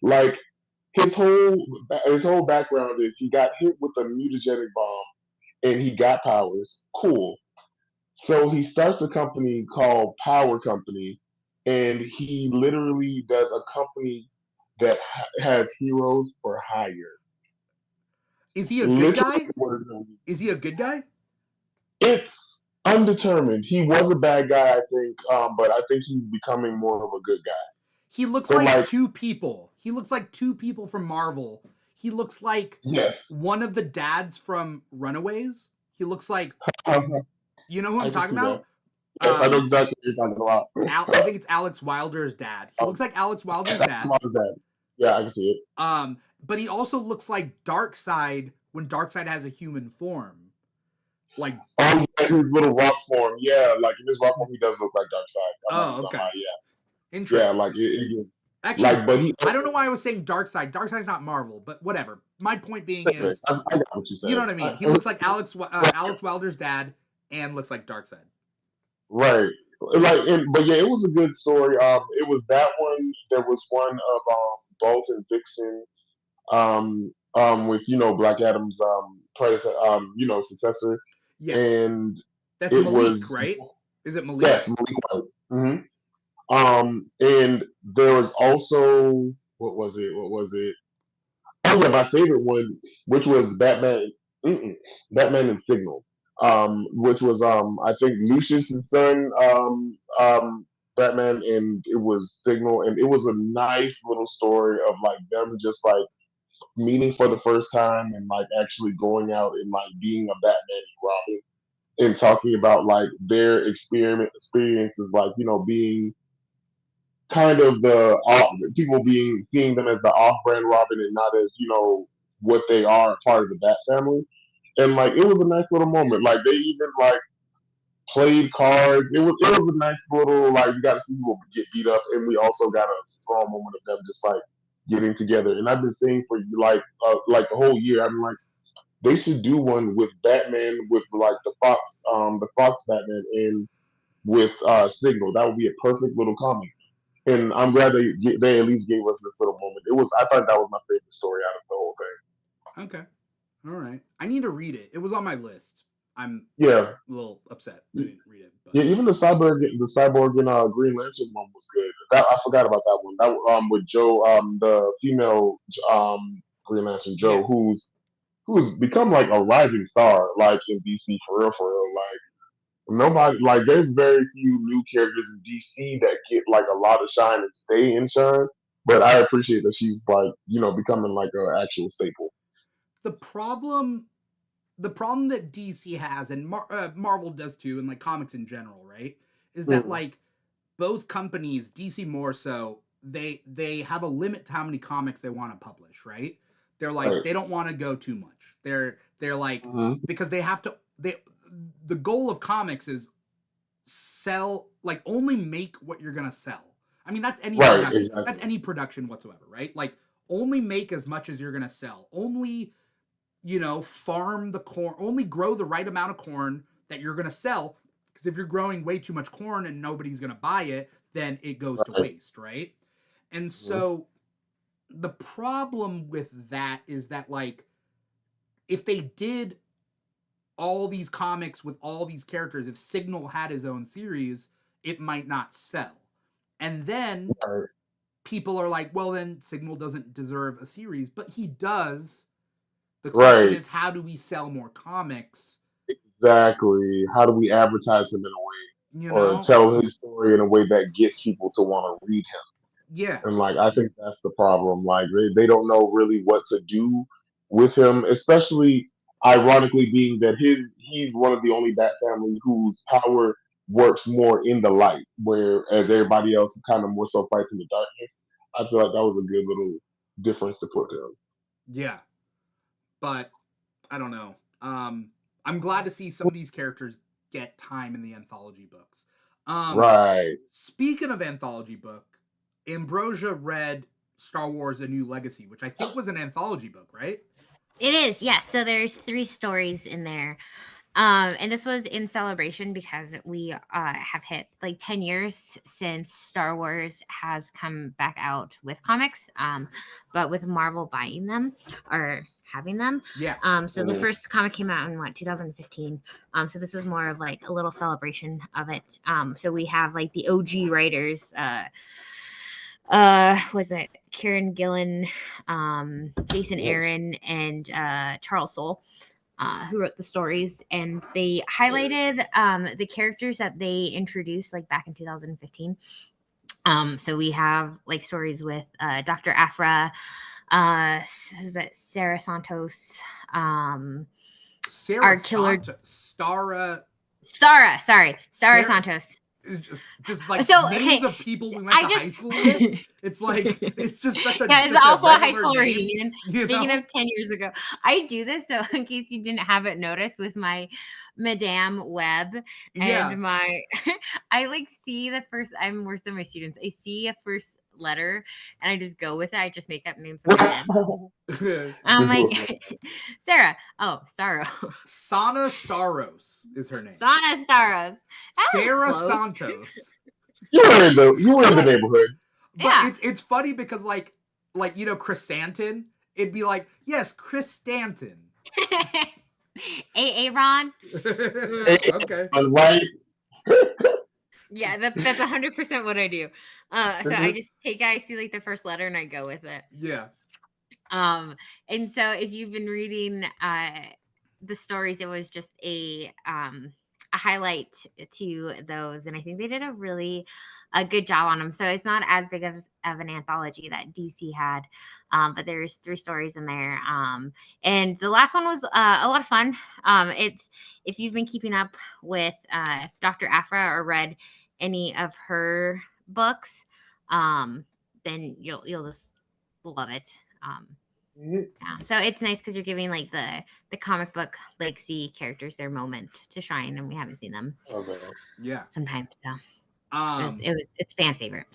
Speaker 3: like his whole background is he got hit with a mutagenic bomb and he got powers. Cool. So he starts a company called Power Company, and he literally does a company that has heroes for hire.
Speaker 1: Is he a good guy? Is he a good guy?
Speaker 3: It's undetermined. He was a bad guy, I think, but I think he's becoming more of a good guy.
Speaker 1: He looks like two people. He looks like two people from Marvel. He looks like one of the dads from Runaways. He looks like, you know who I'm talking about?
Speaker 3: Yes, I know exactly what you're talking about.
Speaker 1: I think it's Alex Wilder's dad. He looks like Alex Wilder's dad.
Speaker 3: Yeah, I can see
Speaker 1: it. But he also looks like Darkseid when Darkseid has a human form. Like,
Speaker 3: oh, yeah, his little rock form. Yeah, like in his rock form, he does look like Darkseid. I'm not even gonna lie. Yeah,
Speaker 1: interesting.
Speaker 3: like it is.
Speaker 1: Actually,
Speaker 3: Like, but he.
Speaker 1: I don't know why I was saying Darkseid. Darkseid's not Marvel, but whatever. My point being is,
Speaker 3: I got what you said.
Speaker 1: you know what I mean. He looks like Alex Wilder's dad, and looks like Darkseid.
Speaker 3: Right. But yeah, it was a good story. It was that one. There was one of Bolton Vixen, with Black Adam's predecessor, successor,
Speaker 1: Yeah,
Speaker 3: and
Speaker 1: that's
Speaker 3: it
Speaker 1: Malik,
Speaker 3: was
Speaker 1: right? Is it Malik?
Speaker 3: yes, Malik White. And there was also what was it? What was it? Oh yeah, my favorite one, which was Batman, Batman and Signal, which was I think Lucius's son, Batman, and it was Signal, and it was a nice little story of like them just like meeting for the first time and like actually going out and like being a Batman and Robin and talking about like their experiences, like being kind of people being seeing them as the off-brand Robin and not as what they are, part of the Bat family. And like it was a nice little moment. Like they even like played cards. It was a nice little like you got to see people get beat up, and we also got a small moment of them just like getting together. And I've been saying for like the whole year, I'm like they should do one with Batman with like the Fox Batman, and with Signal. That would be a perfect little comic. And I'm glad they at least gave us this little moment. I thought that was my favorite story out of the whole thing.
Speaker 1: Okay, all right. I need to read it. It was on my list. I'm
Speaker 3: Yeah,
Speaker 1: a little upset I didn't read it. But.
Speaker 3: yeah. Even the Cyborg and Green Lantern one was good. I forgot about that one. That with Joe, the female Green Lantern Joe, who's become like a rising star, like in DC for real, for real. Like nobody, like there's very few new characters in DC that get like a lot of shine and stay in shine. But I appreciate that she's like becoming like an actual staple.
Speaker 1: The problem that DC has and Marvel does too, and like comics in general, right, is that like both companies, DC more so, they have a limit to how many comics they want to publish, right? They're like they don't want to go too much. They're like because they have to the goal of comics is sell, like only make what you're gonna sell. I mean that's any production. Exactly. That's any production whatsoever, right? Like only make as much as you're gonna sell. Only farm the corn, only grow the right amount of corn that you're going to sell. Because if you're growing way too much corn and nobody's going to buy it, then it goes to waste, right? And so the problem with that is that, like, if they did all these comics with all these characters, if Signal had his own series, it might not sell. And then people are like, well, then Signal doesn't deserve a series, but he does. The question is, how do we sell more comics?
Speaker 3: Exactly. How do we advertise him in a way, or tell his story in a way that gets people to want to read him?
Speaker 1: Yeah.
Speaker 3: And like, I think that's the problem. Like, they don't know really what to do with him, especially ironically being that he's one of the only Bat family whose power works more in the light, whereas everybody else kind of more so fights in the darkness. I feel like that was a good little difference to put to him.
Speaker 1: Yeah. But I don't know. I'm glad to see some of these characters get time in the anthology books.
Speaker 3: Right.
Speaker 1: Speaking of anthology book, Ambrosia read Star Wars: A New Legacy, which I think was an anthology book, right?
Speaker 2: It is, yes. So there's 3 stories in there. And this was in celebration because we have hit like 10 years since Star Wars has come back out with comics, but with Marvel buying them or having them.
Speaker 1: Yeah.
Speaker 2: So the first comic came out in 2015. So this was more of like a little celebration of it. So we have like the OG writers, was it Kieran Gillen, Jason Aaron, and Charles Soule, who wrote the stories, and they highlighted the characters that they introduced like back in 2015. So we have like stories with Dr. Aphra, is that Sarah Santos,
Speaker 1: Sarah
Speaker 2: our killer
Speaker 1: Stara
Speaker 2: Santos.
Speaker 1: It's just like
Speaker 2: So,
Speaker 1: names
Speaker 2: okay,
Speaker 1: of people we went to high school with. It's like it's just such a
Speaker 2: yeah, it's
Speaker 1: just
Speaker 2: also a high
Speaker 1: regular
Speaker 2: school
Speaker 1: name,
Speaker 2: reunion.
Speaker 1: you
Speaker 2: Speaking
Speaker 1: know?
Speaker 2: of 10 years ago, I do this so in case you didn't have it noticed with my Madame Web
Speaker 1: Yeah.
Speaker 2: and my I like see the first. I'm worse than my students. I see a first letter and I just go with it. I just make up names in my head. I'm like Sarah. Oh, Starro.
Speaker 1: Sana Staros is her name.
Speaker 2: Sana Staros. That was
Speaker 1: Sarah
Speaker 2: close.
Speaker 1: Santos.
Speaker 3: You were in the neighborhood.
Speaker 1: But
Speaker 2: Yeah.
Speaker 1: it's funny because like you know, Chrysantin, it'd be like, yes, Chris Stanton.
Speaker 2: Ron.
Speaker 1: Okay.
Speaker 3: Right.
Speaker 2: Yeah, that's 100% what I do. So I just I see like the first letter and I go with it.
Speaker 1: Yeah.
Speaker 2: And so if you've been reading the stories, it was just a highlight to those, and I think they did a good job on them. So it's not as big of an anthology that DC had, but there's 3 stories in there. And the last one was a lot of fun. It's if you've been keeping up with Dr. Aphra or read any of her books, then you'll just love it. Yeah. So it's nice because you're giving like the comic book legacy characters their moment to shine, and we haven't seen them
Speaker 1: Yeah.
Speaker 2: sometimes. So it's fan favorite.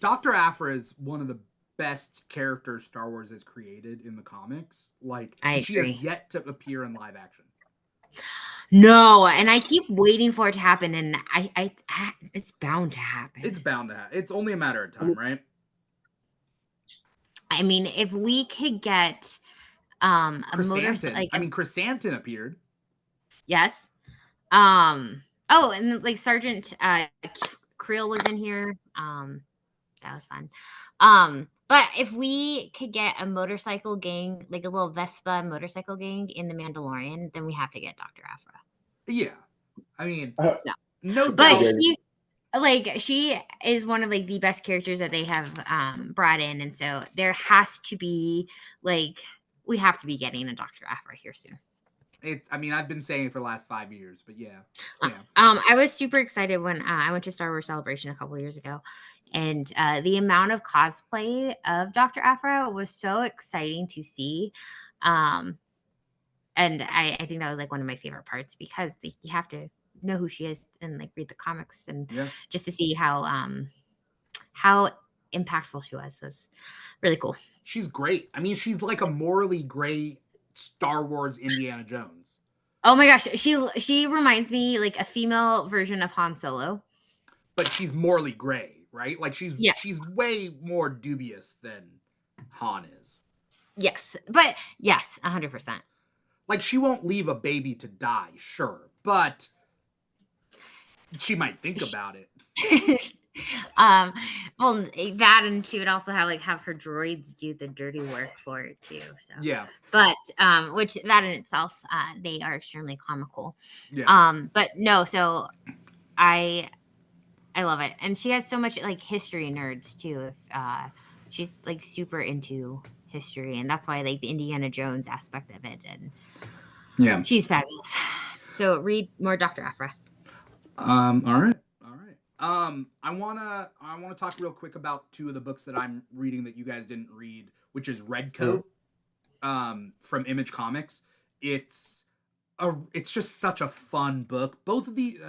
Speaker 1: Dr. Aphra is one of the best characters Star Wars has created in the comics. Like, she has yet to appear in live action.
Speaker 2: No, and I keep waiting for it to happen, and I it's bound to happen.
Speaker 1: It's bound to happen. It's only a matter of time, right?
Speaker 2: I mean, if we could get a motorcycle, like,
Speaker 1: I mean, Chrysantin appeared.
Speaker 2: Yes. Oh, and like Sergeant Creel was in here. That was fun. But if we could get a motorcycle gang, like a little Vespa motorcycle gang in The Mandalorian, then we have to get Dr. Aphra.
Speaker 1: Yeah. I mean,
Speaker 2: no doubt. But she is one of like the best characters that they have brought in, and so there has to be we have to be getting a Dr. Aphra here soon.
Speaker 1: I mean, I've been saying it for the last 5 years, but yeah.
Speaker 2: I was super excited when I went to Star Wars Celebration a couple years ago, and the amount of cosplay of Dr. Aphra was so exciting to see. And I think that was like one of my favorite parts because you have to know who she is and like read the comics and just to see how impactful she was really cool.
Speaker 1: She's great. I mean, she's like a morally gray Star Wars Indiana Jones.
Speaker 2: Oh my gosh, she reminds me like a female version of Han Solo.
Speaker 1: But she's morally gray, right? Like she's way more dubious than Han is.
Speaker 2: Yes, but yes, 100%.
Speaker 1: Like she won't leave a baby to die, sure, but she might think about it.
Speaker 2: Well, that, and she would also have her droids do the dirty work for it too. So
Speaker 1: yeah,
Speaker 2: but which that in itself, they are extremely comical.
Speaker 1: Yeah.
Speaker 2: But no, so I love it, and she has so much like history nerds too. She's like super into history, and that's why like the Indiana Jones aspect of it, and
Speaker 1: yeah,
Speaker 2: she's fabulous. So read more Dr. Aphra.
Speaker 1: All right. I wanna talk real quick about 2 of the books that I'm reading that you guys didn't read, which is Redcoat, from Image Comics. It's just such a fun book. Both of the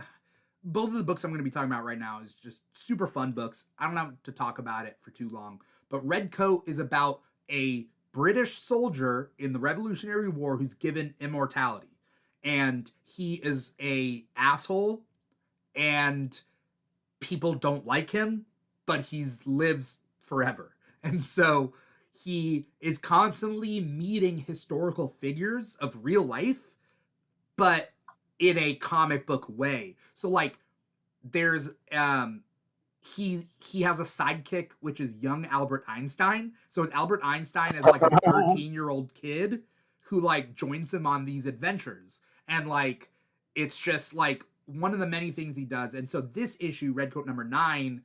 Speaker 1: books I'm going to be talking about right now is just super fun books. I don't have to talk about it for too long, but Redcoat is about a British soldier in the Revolutionary War who's given immortality, and he is a asshole, and people don't like him, but he lives forever. And so he is constantly meeting historical figures of real life, but in a comic book way. So like there's he has a sidekick, which is young Albert Einstein. So Albert Einstein is like a 13-year-old kid who like joins him on these adventures. And like it's just like one of the many things he does. And so this issue, Redcoat number 9,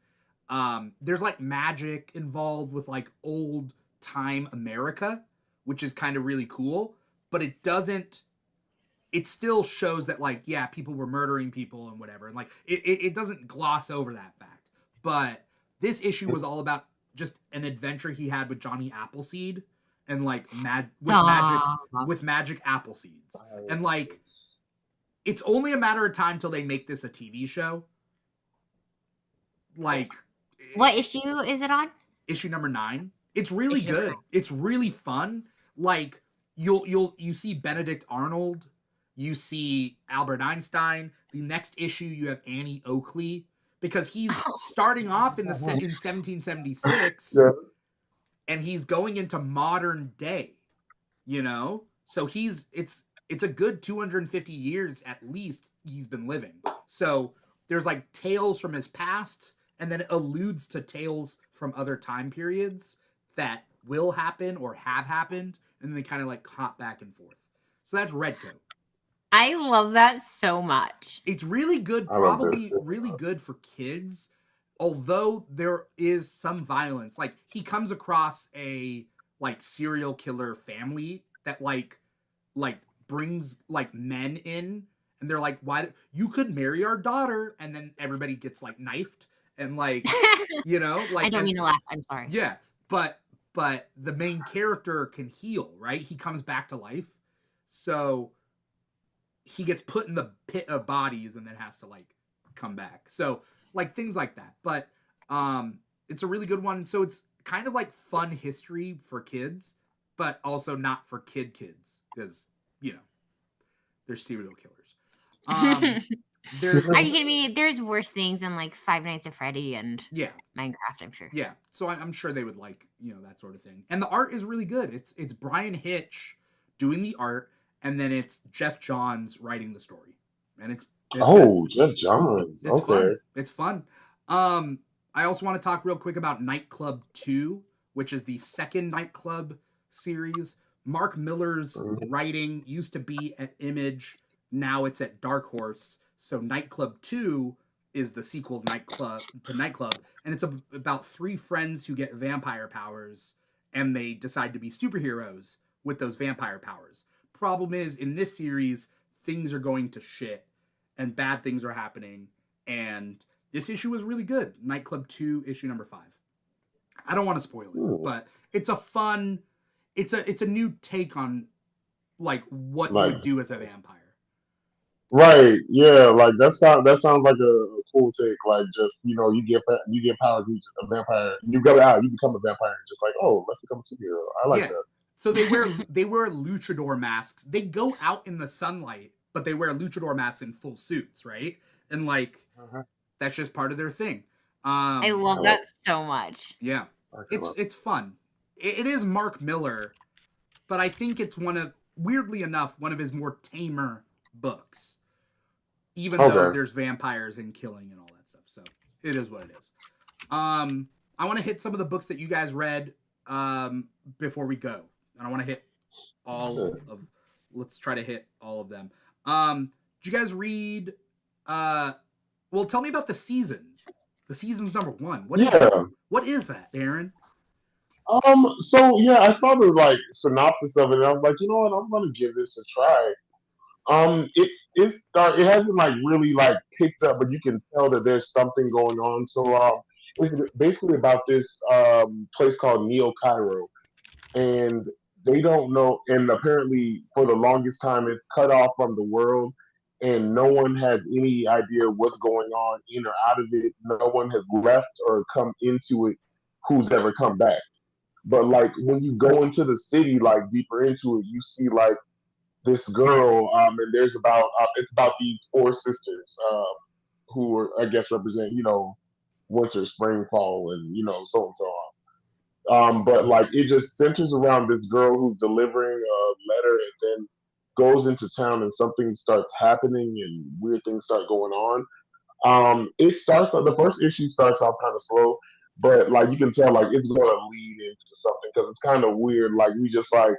Speaker 1: there's like magic involved with like old time America, which is kind of really cool, but it doesn't it still shows that, like, yeah, people were murdering people and whatever, and like it doesn't gloss over that fact. But this issue was all about just an adventure he had with Johnny Appleseed and like with magic apple seeds, and like it's only a matter of time till they make this a TV show. Like,
Speaker 2: what issue is it on?
Speaker 1: Issue number 9. It's really good. It's really fun. Like, you see Benedict Arnold, you see Albert Einstein. The next issue you have Annie Oakley, because he's starting off in 1776, and he's going into modern day. You know, so it's a good 250 years at least he's been living. So there's like tales from his past, and then it alludes to tales from other time periods that will happen or have happened, and then they kind of like hop back and forth. So that's Redcoat.
Speaker 2: I love that so much.
Speaker 1: It's really good, probably really good for kids, although there is some violence. Like, he comes across a like serial killer family that like brings like men in, and they're like, why you could marry our daughter, and then everybody gets like knifed and like you know, like,
Speaker 2: I don't mean to laugh, I'm sorry.
Speaker 1: Yeah, but the main character can heal, right? He comes back to life, so he gets put in the pit of bodies and then has to like come back. So like things like that. But it's a really good one. So it's kind of like fun history for kids, but also not for kids, because, you know, they're serial killers.
Speaker 2: Are you kidding me? There's worse things than like Five Nights at Freddy and Minecraft, I'm sure.
Speaker 1: Yeah. So I'm sure they would like, you know, that sort of thing. And the art is really good. It's Brian Hitch doing the art, and then it's Jeff Johns writing the story. And it's
Speaker 3: good. Jeff Johns.
Speaker 1: It's fun. It's fun. I also want to talk real quick about Nightclub 2, which is the second Nightclub series. Mark Miller's writing used to be at Image, now it's at Dark Horse. So Nightclub 2 is the sequel to Nightclub, and it's about 3 friends who get vampire powers, and they decide to be superheroes with those vampire powers. Problem is, in this series, things are going to shit, and bad things are happening, and this issue was really good. Nightclub 2, issue number 5. I don't want to spoil it, but it's a fun, it's a new take on like what you would do as a vampire.
Speaker 3: Right, yeah, like that sounds like a cool take. Like, just, you know, you get powers, you a vampire, you go out, you become a vampire, just like, oh, let's become a superhero. I like that.
Speaker 1: So they wear luchador masks. They go out in the sunlight, but they wear luchador masks in full suits, right? And like that's just part of their thing.
Speaker 2: I love that so much.
Speaker 1: Yeah, it's fun. It is Mark Miller, but I think it's weirdly enough, one of his more tamer books. Even though there's vampires and killing and all that stuff. So it is what it is. I want to hit some of the books that you guys read before we go. And I want to hit let's try to hit all of them. Did you guys read, well, tell me about The Seasons. The Seasons number 1. What is that, Aaron?
Speaker 3: So yeah, I saw the like synopsis of it, and I was like, you know what, I'm gonna give this a try. It hasn't like really like picked up, but you can tell that there's something going on. So it's basically about this place called Neo Cairo, and they don't know, and apparently for the longest time it's cut off from the world, and no one has any idea what's going on in or out of it. No one has left or come into it who's ever come back. But like when you go into the city, like deeper into it, you see like this girl, and there's it's about these 4 sisters who are, I guess, represent, you know, winter, spring, fall, and, you know, so and so on. But like it just centers around this girl who's delivering a letter, and then goes into town, and something starts happening, and weird things start going on. The first issue starts off kind of slow, but like you can tell, like it's going to lead into something, because it's kind of weird. Like we just like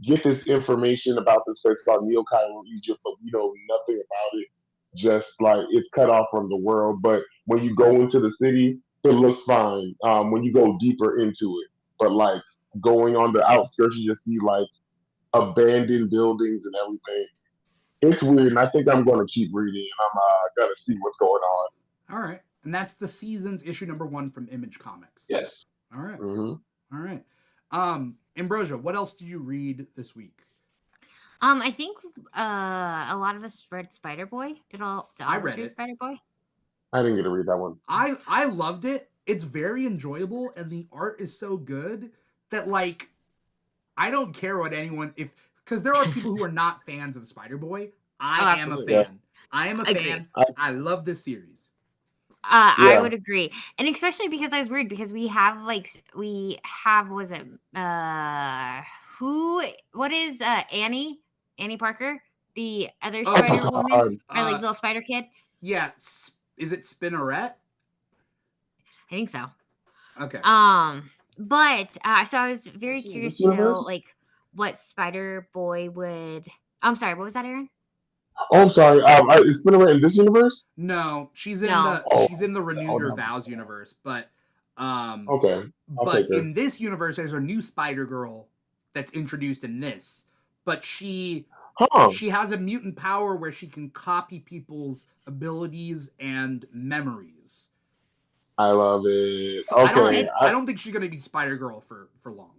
Speaker 3: get this information about this place called Neo Cairo, Egypt, but we know nothing about it. Just like it's cut off from the world. But when you go into the city, it looks fine. When you go deeper into it, but like going on the outskirts, you just see like abandoned buildings and everything. It's weird, and I think I'm going to keep reading, and I'm going to see what's going on.
Speaker 1: All right. And that's the season's issue number 1 from Image Comics.
Speaker 3: Yes.
Speaker 1: All right.
Speaker 3: Mm-hmm.
Speaker 1: All right. Ambrosia, what else did you read this week?
Speaker 2: I think a lot of us read Spider Boy. Did all
Speaker 1: I
Speaker 2: of us
Speaker 1: read
Speaker 2: read
Speaker 1: it.
Speaker 2: Spider Boy?
Speaker 3: I didn't get to read that one.
Speaker 1: I loved it. It's very enjoyable, and the art is so good that, like, I don't care what anyone, because there are people who are not fans of Spider Boy. I am a fan.
Speaker 3: Yeah.
Speaker 1: I am a
Speaker 2: Agreed.
Speaker 1: fan. I love this series.
Speaker 2: I would agree, and especially because I was weird because we have what is Annie Parker, the other Spider Woman, or like little Spider Kid?
Speaker 1: Yeah, is it Spinneret?
Speaker 2: I think so.
Speaker 1: Okay.
Speaker 2: But so I was very curious to know like what Spider Boy would. I'm sorry, what was that, Aaron?
Speaker 3: Oh, I'm sorry. It's been around in this universe.
Speaker 1: No, she's in the Renew Your Vows universe, but
Speaker 3: okay.
Speaker 1: But in this universe, there's a new Spider Girl that's introduced in this, but she has a mutant power where she can copy people's abilities and memories.
Speaker 3: I love it.
Speaker 1: So okay, I don't think she's gonna be Spider Girl for long.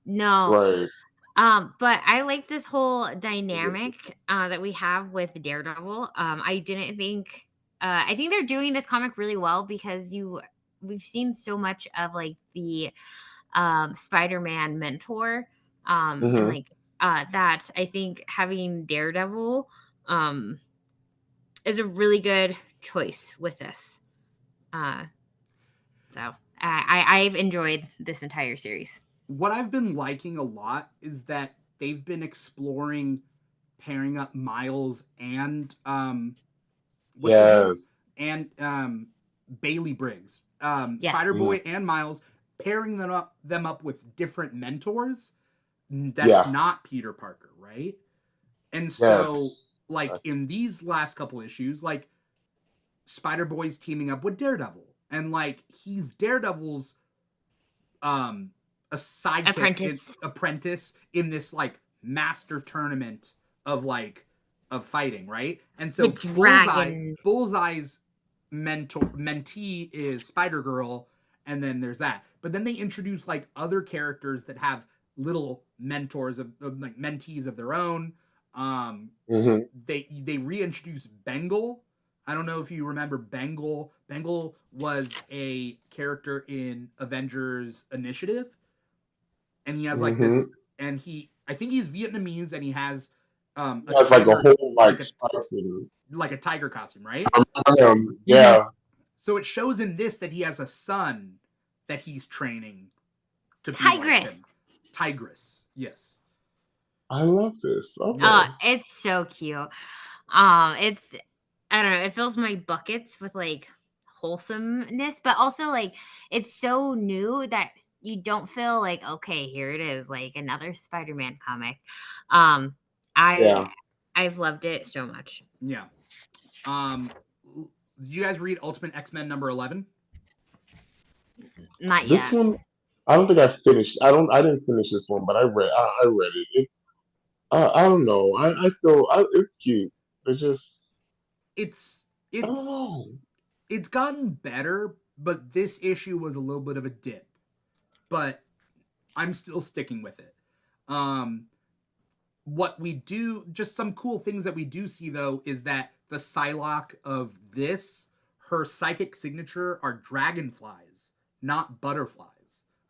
Speaker 2: No.
Speaker 3: Right.
Speaker 2: But I like this whole dynamic that we have with Daredevil. I didn't think I think they're doing this comic really well because we've seen so much of like the Spider-Man mentor and like that I think having Daredevil is a really good choice with this. So I've enjoyed this entire series.
Speaker 1: What I've been liking a lot is that they've been exploring pairing up Miles and what's his name? And Bailey Briggs, Spider Boy and Miles, pairing them up with different mentors. That's not Peter Parker, right? And so, like in these last couple issues, like Spider Boy's teaming up with Daredevil, and like he's Daredevil's a sidekick apprentice in this like master tournament of fighting, right? And so Bullseye's mentee is Spider Girl, and then there's that. But then they introduce like other characters that have little mentors of like mentees of their own. They reintroduce Bengal. I don't know if you remember Bengal. Bengal was a character in Avengers Initiative. And he has like this, and I think he's Vietnamese, and he has a tiger, like a tiger costume, right?
Speaker 3: Yeah.
Speaker 1: So it shows in this that he has a son that he's training to be
Speaker 2: Tigress.
Speaker 1: like him. Tigress, yes.
Speaker 3: I love this. Okay.
Speaker 2: It's so cute. I don't know. It fills my buckets with like wholesomeness, but also like it's so new that you don't feel like okay, here it is, like another Spider-Man comic. I've loved it so much.
Speaker 1: Yeah. Did you guys read Ultimate X-Men number 11?
Speaker 2: Not yet.
Speaker 3: This one, I don't think I finished. I didn't finish this one, but I read it. It's I don't know. I still it's cute. It's
Speaker 1: gotten better, but this issue was a little bit of a dip. But I'm still sticking with it. What we do, just some cool things that we do see though, is that the Psylocke of this, her psychic signature are dragonflies, not butterflies.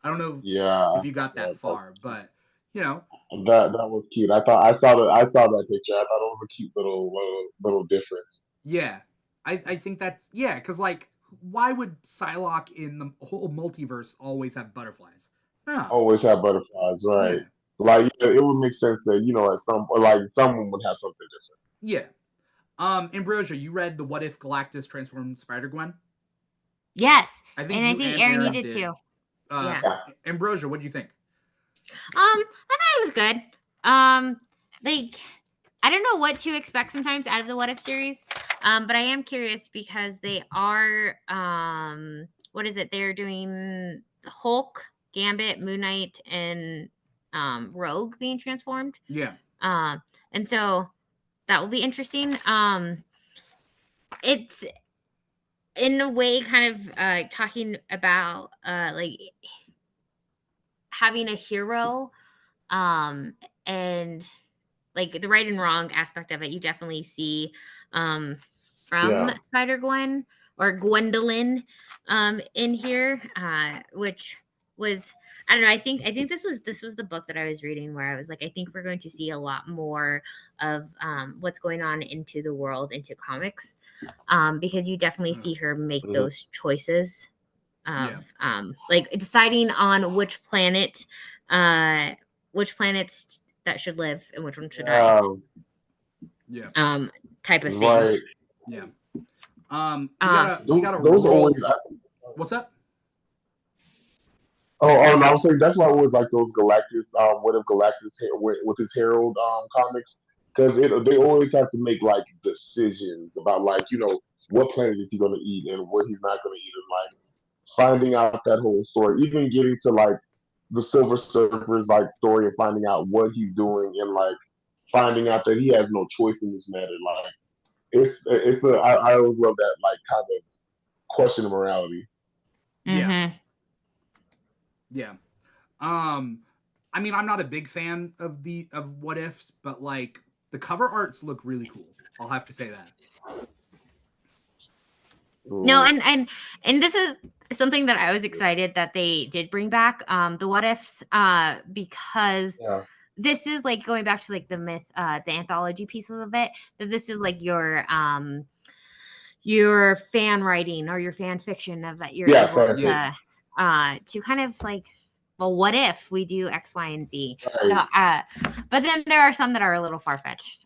Speaker 1: I don't know if you got that far, but you know.
Speaker 3: That was cute. I saw that picture. I thought it was a cute little difference.
Speaker 1: Yeah. I think that's because like why would Psylocke in the whole multiverse always have butterflies? No.
Speaker 3: Always have butterflies, right? Yeah. Like it would make sense that at someone would have something different.
Speaker 1: Yeah. Ambrosia, you read the What If Galactus Transformed Spider-Gwen?
Speaker 2: Yes. I think Aaron did too.
Speaker 1: Ambrosia, what do you think?
Speaker 2: I thought it was good. Like I don't know what to expect sometimes out of the What If series. But I am curious because they are what is it? They're doing Hulk, Gambit, Moon Knight, and Rogue being transformed.
Speaker 1: Yeah.
Speaker 2: And so that will be interesting. It's in a way kind of talking about like having a hero, and like the right and wrong aspect of it. You definitely see from Spider-Gwen or Gwendolyn in here, which was, I don't know. I think this was the book that I was reading where I was like, I think we're going to see a lot more of what's going on into the world, into comics, because you definitely see her make those choices of like deciding on which planets that should live and which one should die. Type of thing.
Speaker 3: Right.
Speaker 1: Yeah. We gotta
Speaker 3: those
Speaker 1: roll.
Speaker 3: always.
Speaker 1: What's up?
Speaker 3: No, I was saying that's why I always like those Galactus. What if Galactus with his Herald comics? Because they always have to make like decisions about like what planet is he going to eat and what he's not going to eat, and like finding out that whole story, even getting to like the Silver Surfer's like story and finding out what he's doing and like finding out that he has no choice in this matter. Like I always love that like kind of question of morality.
Speaker 1: Yeah. Yeah. I mean, I'm not a big fan of What Ifs, but like the cover arts look really cool. I'll have to say that.
Speaker 2: No, and this is something that I was excited that they did bring back, the What Ifs, because this is like going back to like the myth, the anthology pieces of it, that this is like your fan writing or your fan fiction of that you're able to kind of like, well, what if we do X, Y, and Z? Right. So, but then there are some that are a little far-fetched.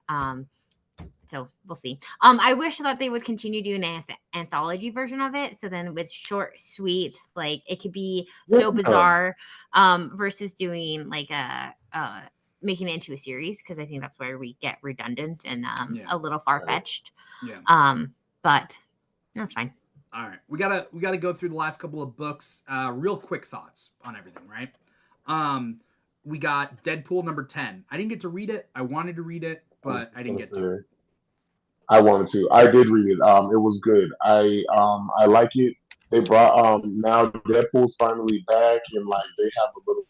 Speaker 2: So we'll see. I wish that they would continue doing an anthology version of it. So then with short, sweet, like it could be so bizarre, versus doing like making it into a series. Cause I think that's where we get redundant and a little far-fetched.
Speaker 1: Yeah.
Speaker 2: But that's fine.
Speaker 1: All right. We gotta go through the last couple of books. Real quick thoughts on everything, right? We got Deadpool number 10. I didn't get to read it. I wanted to read it, but I didn't get to.
Speaker 3: I wanted to. I did read it. It was good. I like it. They brought now Deadpool's finally back, and like they have a little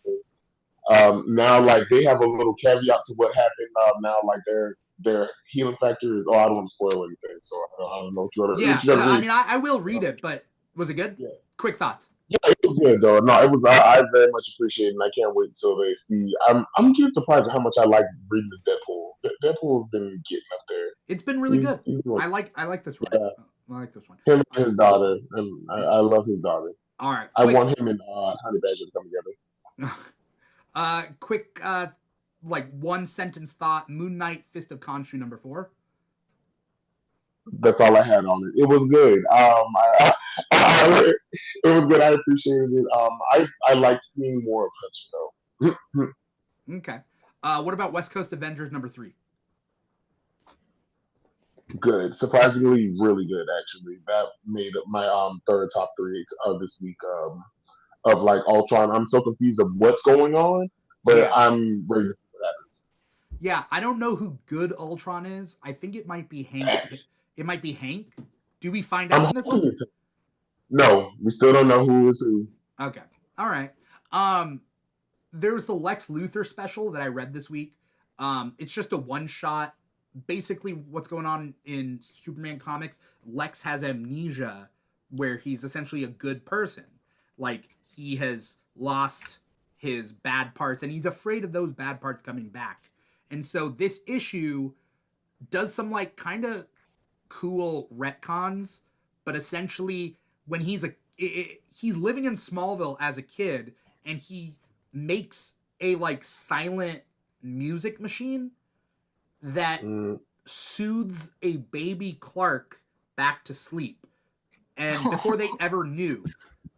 Speaker 3: now like they have a little caveat to what happened. Now like their healing factor is. Oh, I don't want to spoil anything, so I don't know if you want to.
Speaker 1: Yeah, no, I mean I will read it, but was it good?
Speaker 3: Yeah.
Speaker 1: Quick thoughts.
Speaker 3: Yeah, it was good though. No, it was. I very much appreciate it, and I can't wait until they see. I'm getting surprised at how much I like reading this Deadpool. Deadpool's been getting up there.
Speaker 1: It's been really good. I like this one. Yeah. I like this one.
Speaker 3: Him and his daughter, and I love his daughter.
Speaker 1: All right.
Speaker 3: I want him and Honey Badger to come
Speaker 1: together. Quick, like one sentence thought. Moon Knight, Fist of Khonshu number 4.
Speaker 3: That's all I had on it. It was good. It was good. I appreciated it. I like seeing more of Hutch
Speaker 1: though. Okay. What about West Coast Avengers number 3?
Speaker 3: Good. Surprisingly, really good. Actually, that made my third top 3 of this week. Of like Ultron. I'm so confused of what's going on, but I'm ready to see what happens.
Speaker 1: Yeah, I don't know who good Ultron is. I think it might be Hank. It might be Hank. Do we find out in this one?
Speaker 3: No, we still don't know who is who.
Speaker 1: Okay. All right. There's the Lex Luthor special that I read this week. It's just a one-shot. Basically, what's going on in Superman comics, Lex has amnesia where he's essentially a good person. Like, he has lost his bad parts, and he's afraid of those bad parts coming back. And so this issue does some, like, kind of cool retcons, but essentially when he's living in Smallville as a kid, and he makes a like silent music machine that soothes a baby Clark back to sleep, and before they ever knew,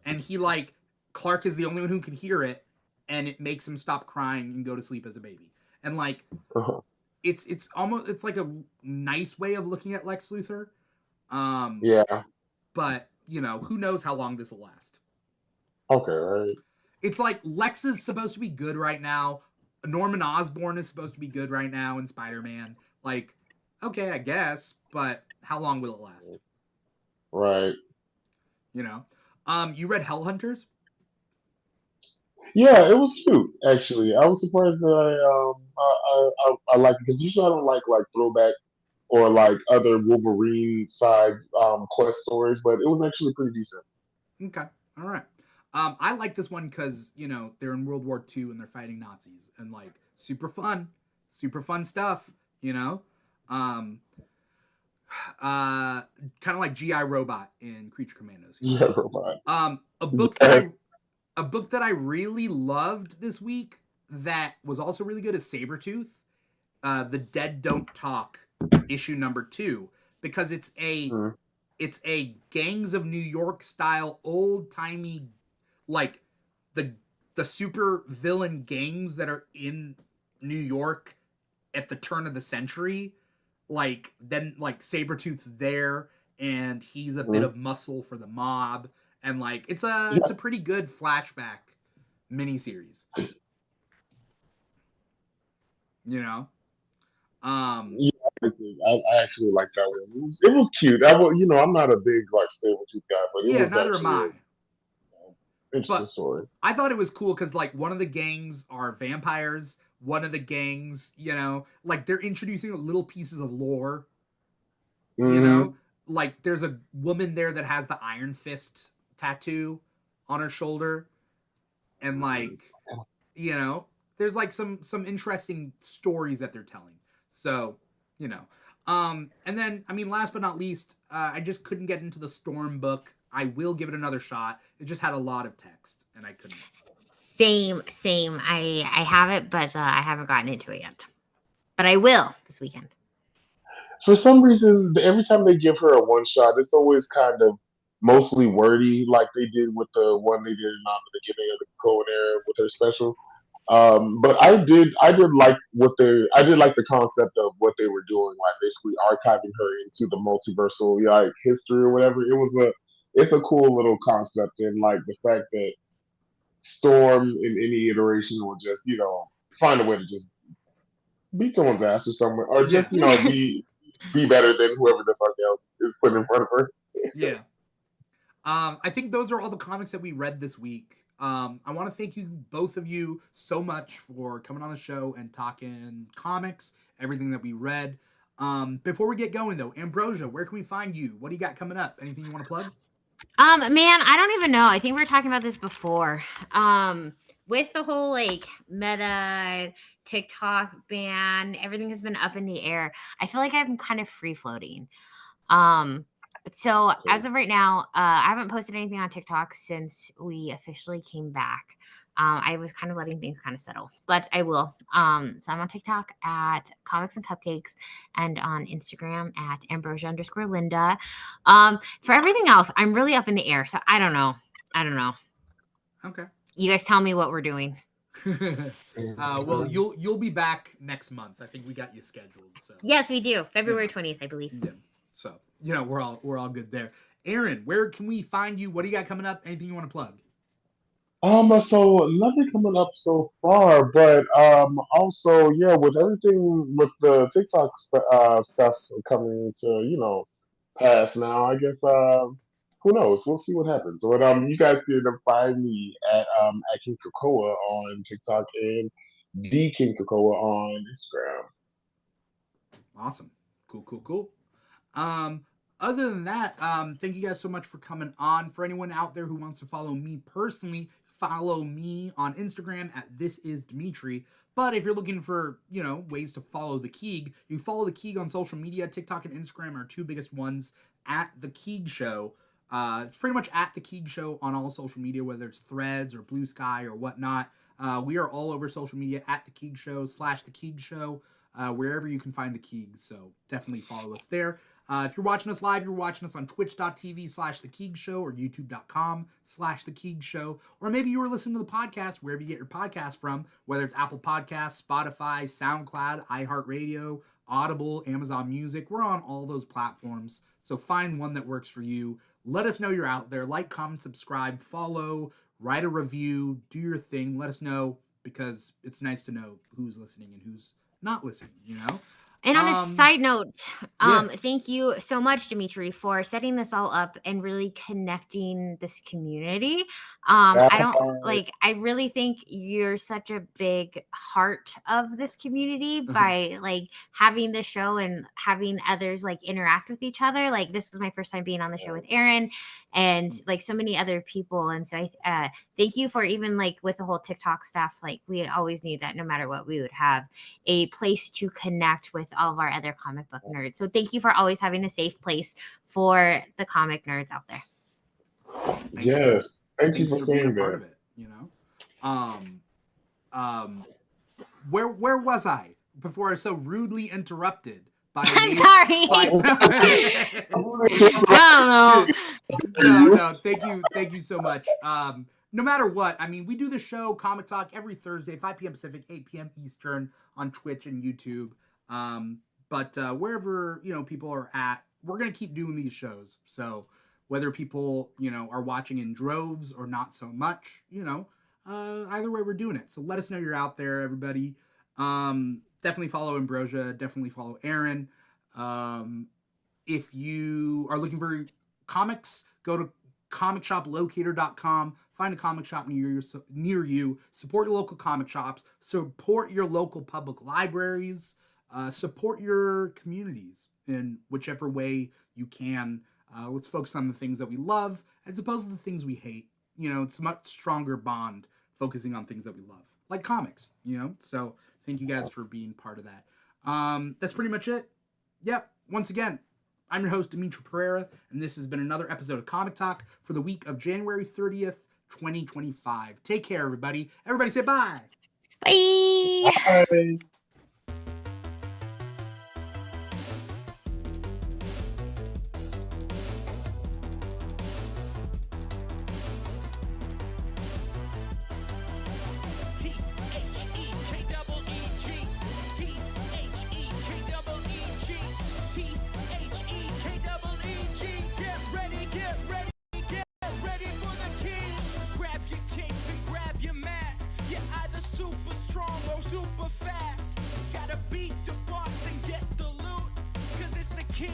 Speaker 1: and he like Clark is the only one who can hear it, and it makes him stop crying and go to sleep as a baby. And like it's almost, it's like a nice way of looking at Lex Luthor.
Speaker 3: Yeah.
Speaker 1: But, you know, who knows how long this will last.
Speaker 3: Okay, right.
Speaker 1: It's like Lex is supposed to be good right now. Norman Osborn is supposed to be good right now in Spider-Man. Like, okay, I guess, but how long will it last?
Speaker 3: Right.
Speaker 1: You know, you read Hell Hunters?
Speaker 3: Yeah, it was cute actually. I was surprised that I like it because usually I don't like throwback or like other Wolverine side quest stories, but it was actually pretty decent.
Speaker 1: Okay, all right. I like this one because they're in World War II and they're fighting Nazis and like super fun stuff. You know, um, kind of like GI Robot in Creature Commandos.
Speaker 3: Yeah, robot.
Speaker 1: A book that I
Speaker 3: Yes.
Speaker 1: a book that I really loved this week that was also really good is Sabretooth, The Dead Don't Talk, issue number 2, because
Speaker 3: Mm,
Speaker 1: it's a Gangs of New York style old timey, like the the super villain gangs that are in New York at the turn of the century. Like then like Sabretooth's there and he's a bit
Speaker 3: mm.
Speaker 1: of muscle for the mob, and like
Speaker 3: Yeah,
Speaker 1: it's a pretty good flashback miniseries, you know. Um
Speaker 3: yeah. I actually like that one. It was cute. I'm not a big like Sabretooth guy, but it
Speaker 1: yeah,
Speaker 3: was
Speaker 1: neither am
Speaker 3: actually
Speaker 1: I.
Speaker 3: an interesting
Speaker 1: But
Speaker 3: story.
Speaker 1: I thought it was cool because like one of the gangs are vampires. One of the gangs, like they're introducing little pieces of lore. You know,
Speaker 3: Hmm.
Speaker 1: like there's a woman there that has the Iron Fist tattoo on her shoulder, and like you know, there's like some interesting stories that they're telling. So you know, and then I mean, last but not least, I just couldn't get into the Storm book. I will give it another shot. It just had a lot of text, and I couldn't.
Speaker 2: Same. I have it, but I haven't gotten into it yet. But I will this weekend.
Speaker 3: For some reason, every time they give her a one shot, it's always kind of mostly wordy, like they did with the one they did in the beginning of the Cohen era with her special. But I did like the concept of what they were doing, like basically archiving her into the multiversal like history or whatever. It's a cool little concept, and like the fact that Storm in any iteration will just find a way to just beat someone's ass or somewhere, or
Speaker 1: Yeah,
Speaker 3: just be better than whoever the fuck else is put in front of her.
Speaker 1: yeah. I think those are all the comics that we read this week. I want to thank you, both of you, so much for coming on the show and talking comics, everything that we read. Before we get going, though, Ambrosia, where can we find you? What do you got coming up? Anything you want to plug?
Speaker 2: Man, I don't even know. I think we were talking about this before. With the whole like Meta TikTok ban, everything has been up in the air. I feel like I'm kind of free floating. Um, so as
Speaker 3: Cool.
Speaker 2: of right now, I haven't posted anything on TikTok since we officially came back. I was kind of letting things kind of settle, but I will. So I'm on TikTok at Comics and Cupcakes and on Instagram at Ambrosia_Linda. For everything else, I'm really up in the air. So I don't know. I don't know.
Speaker 1: Okay.
Speaker 2: You guys tell me what we're doing.
Speaker 1: Well, you'll be back next month. I think we got you scheduled. So
Speaker 2: Yes, we do. February
Speaker 1: know.
Speaker 2: 20th, I believe.
Speaker 1: yeah. So we're all good there. Aaron, where can we find you? What do you got coming up? Anything you want to plug?
Speaker 3: So nothing coming up so far, but also yeah, with everything with the TikTok stuff coming to pass now, I guess who knows? We'll see what happens. But you guys can find me at King Cocoa on TikTok and the King Cocoa on Instagram.
Speaker 1: Awesome. Cool. Um, Other than that, thank you guys so much for coming on. For anyone out there who wants to follow me personally, follow me on Instagram at This Is Dimitri. But if you're looking for, ways to follow the Keeg, you can follow the Keeg on social media. TikTok and Instagram are two biggest ones at the Keeg Show. It's pretty much at the Keeg Show on all social media, whether it's Threads or Blue Sky or whatnot. We are all over social media at the Keeg Show / the Keeg Show, wherever you can find the Keeg. So definitely follow us there. If you're watching us live, you're watching us on twitch.tv / The Keeg Show or youtube.com / The Keeg Show. Or maybe you were listening to the podcast wherever you get your podcast from, whether it's Apple Podcasts, Spotify, SoundCloud, iHeartRadio, Audible, Amazon Music. We're on all those platforms. So find one that works for you. Let us know you're out there. Like, comment, subscribe, follow, write a review, do your thing. Let us know because it's nice to know who's listening and who's not listening,
Speaker 2: And on a side note,
Speaker 1: yeah.
Speaker 2: thank you so much, Dimithri, for setting this all up and really connecting this community. I really think you're such a big heart of this community by like having the show and having others like interact with each other. Like this was my first time being on the show with Aaron and like so many other people. And so I thank you for even like with the whole TikTok stuff. Like we always need that no matter what, we would have a place to connect with all of our other comic book nerds. So thank you for always having a safe place for the comic nerds out there.
Speaker 3: Thank you for
Speaker 1: being a
Speaker 3: saying
Speaker 1: part
Speaker 3: that.
Speaker 1: of it. You know, where was I before I was so rudely interrupted?
Speaker 2: I'm sorry.
Speaker 1: I
Speaker 2: don't know.
Speaker 1: No. Thank you so much. No matter what, I mean, we do the show Comic Talk every Thursday, 5 p.m. Pacific, 8 p.m. Eastern on Twitch and YouTube. But wherever people are at, we're gonna keep doing these shows. So whether people are watching in droves or not so much, either way we're doing it. So let us know you're out there, everybody. Definitely follow Ambrosia. Definitely follow Aaron. If you are looking for comics, go to comicshoplocator.com. Find a comic shop near you. Support your local comic shops. Support your local public libraries. Support your communities in whichever way you can. Let's focus on the things that we love as opposed to the things we hate. It's a much stronger bond focusing on things that we love, like comics. So thank you guys for being part of that. That's pretty much it. Yep. Once again, I'm your host, Dimithri Perera, and this has been another episode of Comic Talk for the week of January 30th, 2025. Take care, everybody. Everybody say bye.
Speaker 2: Bye.
Speaker 3: Bye.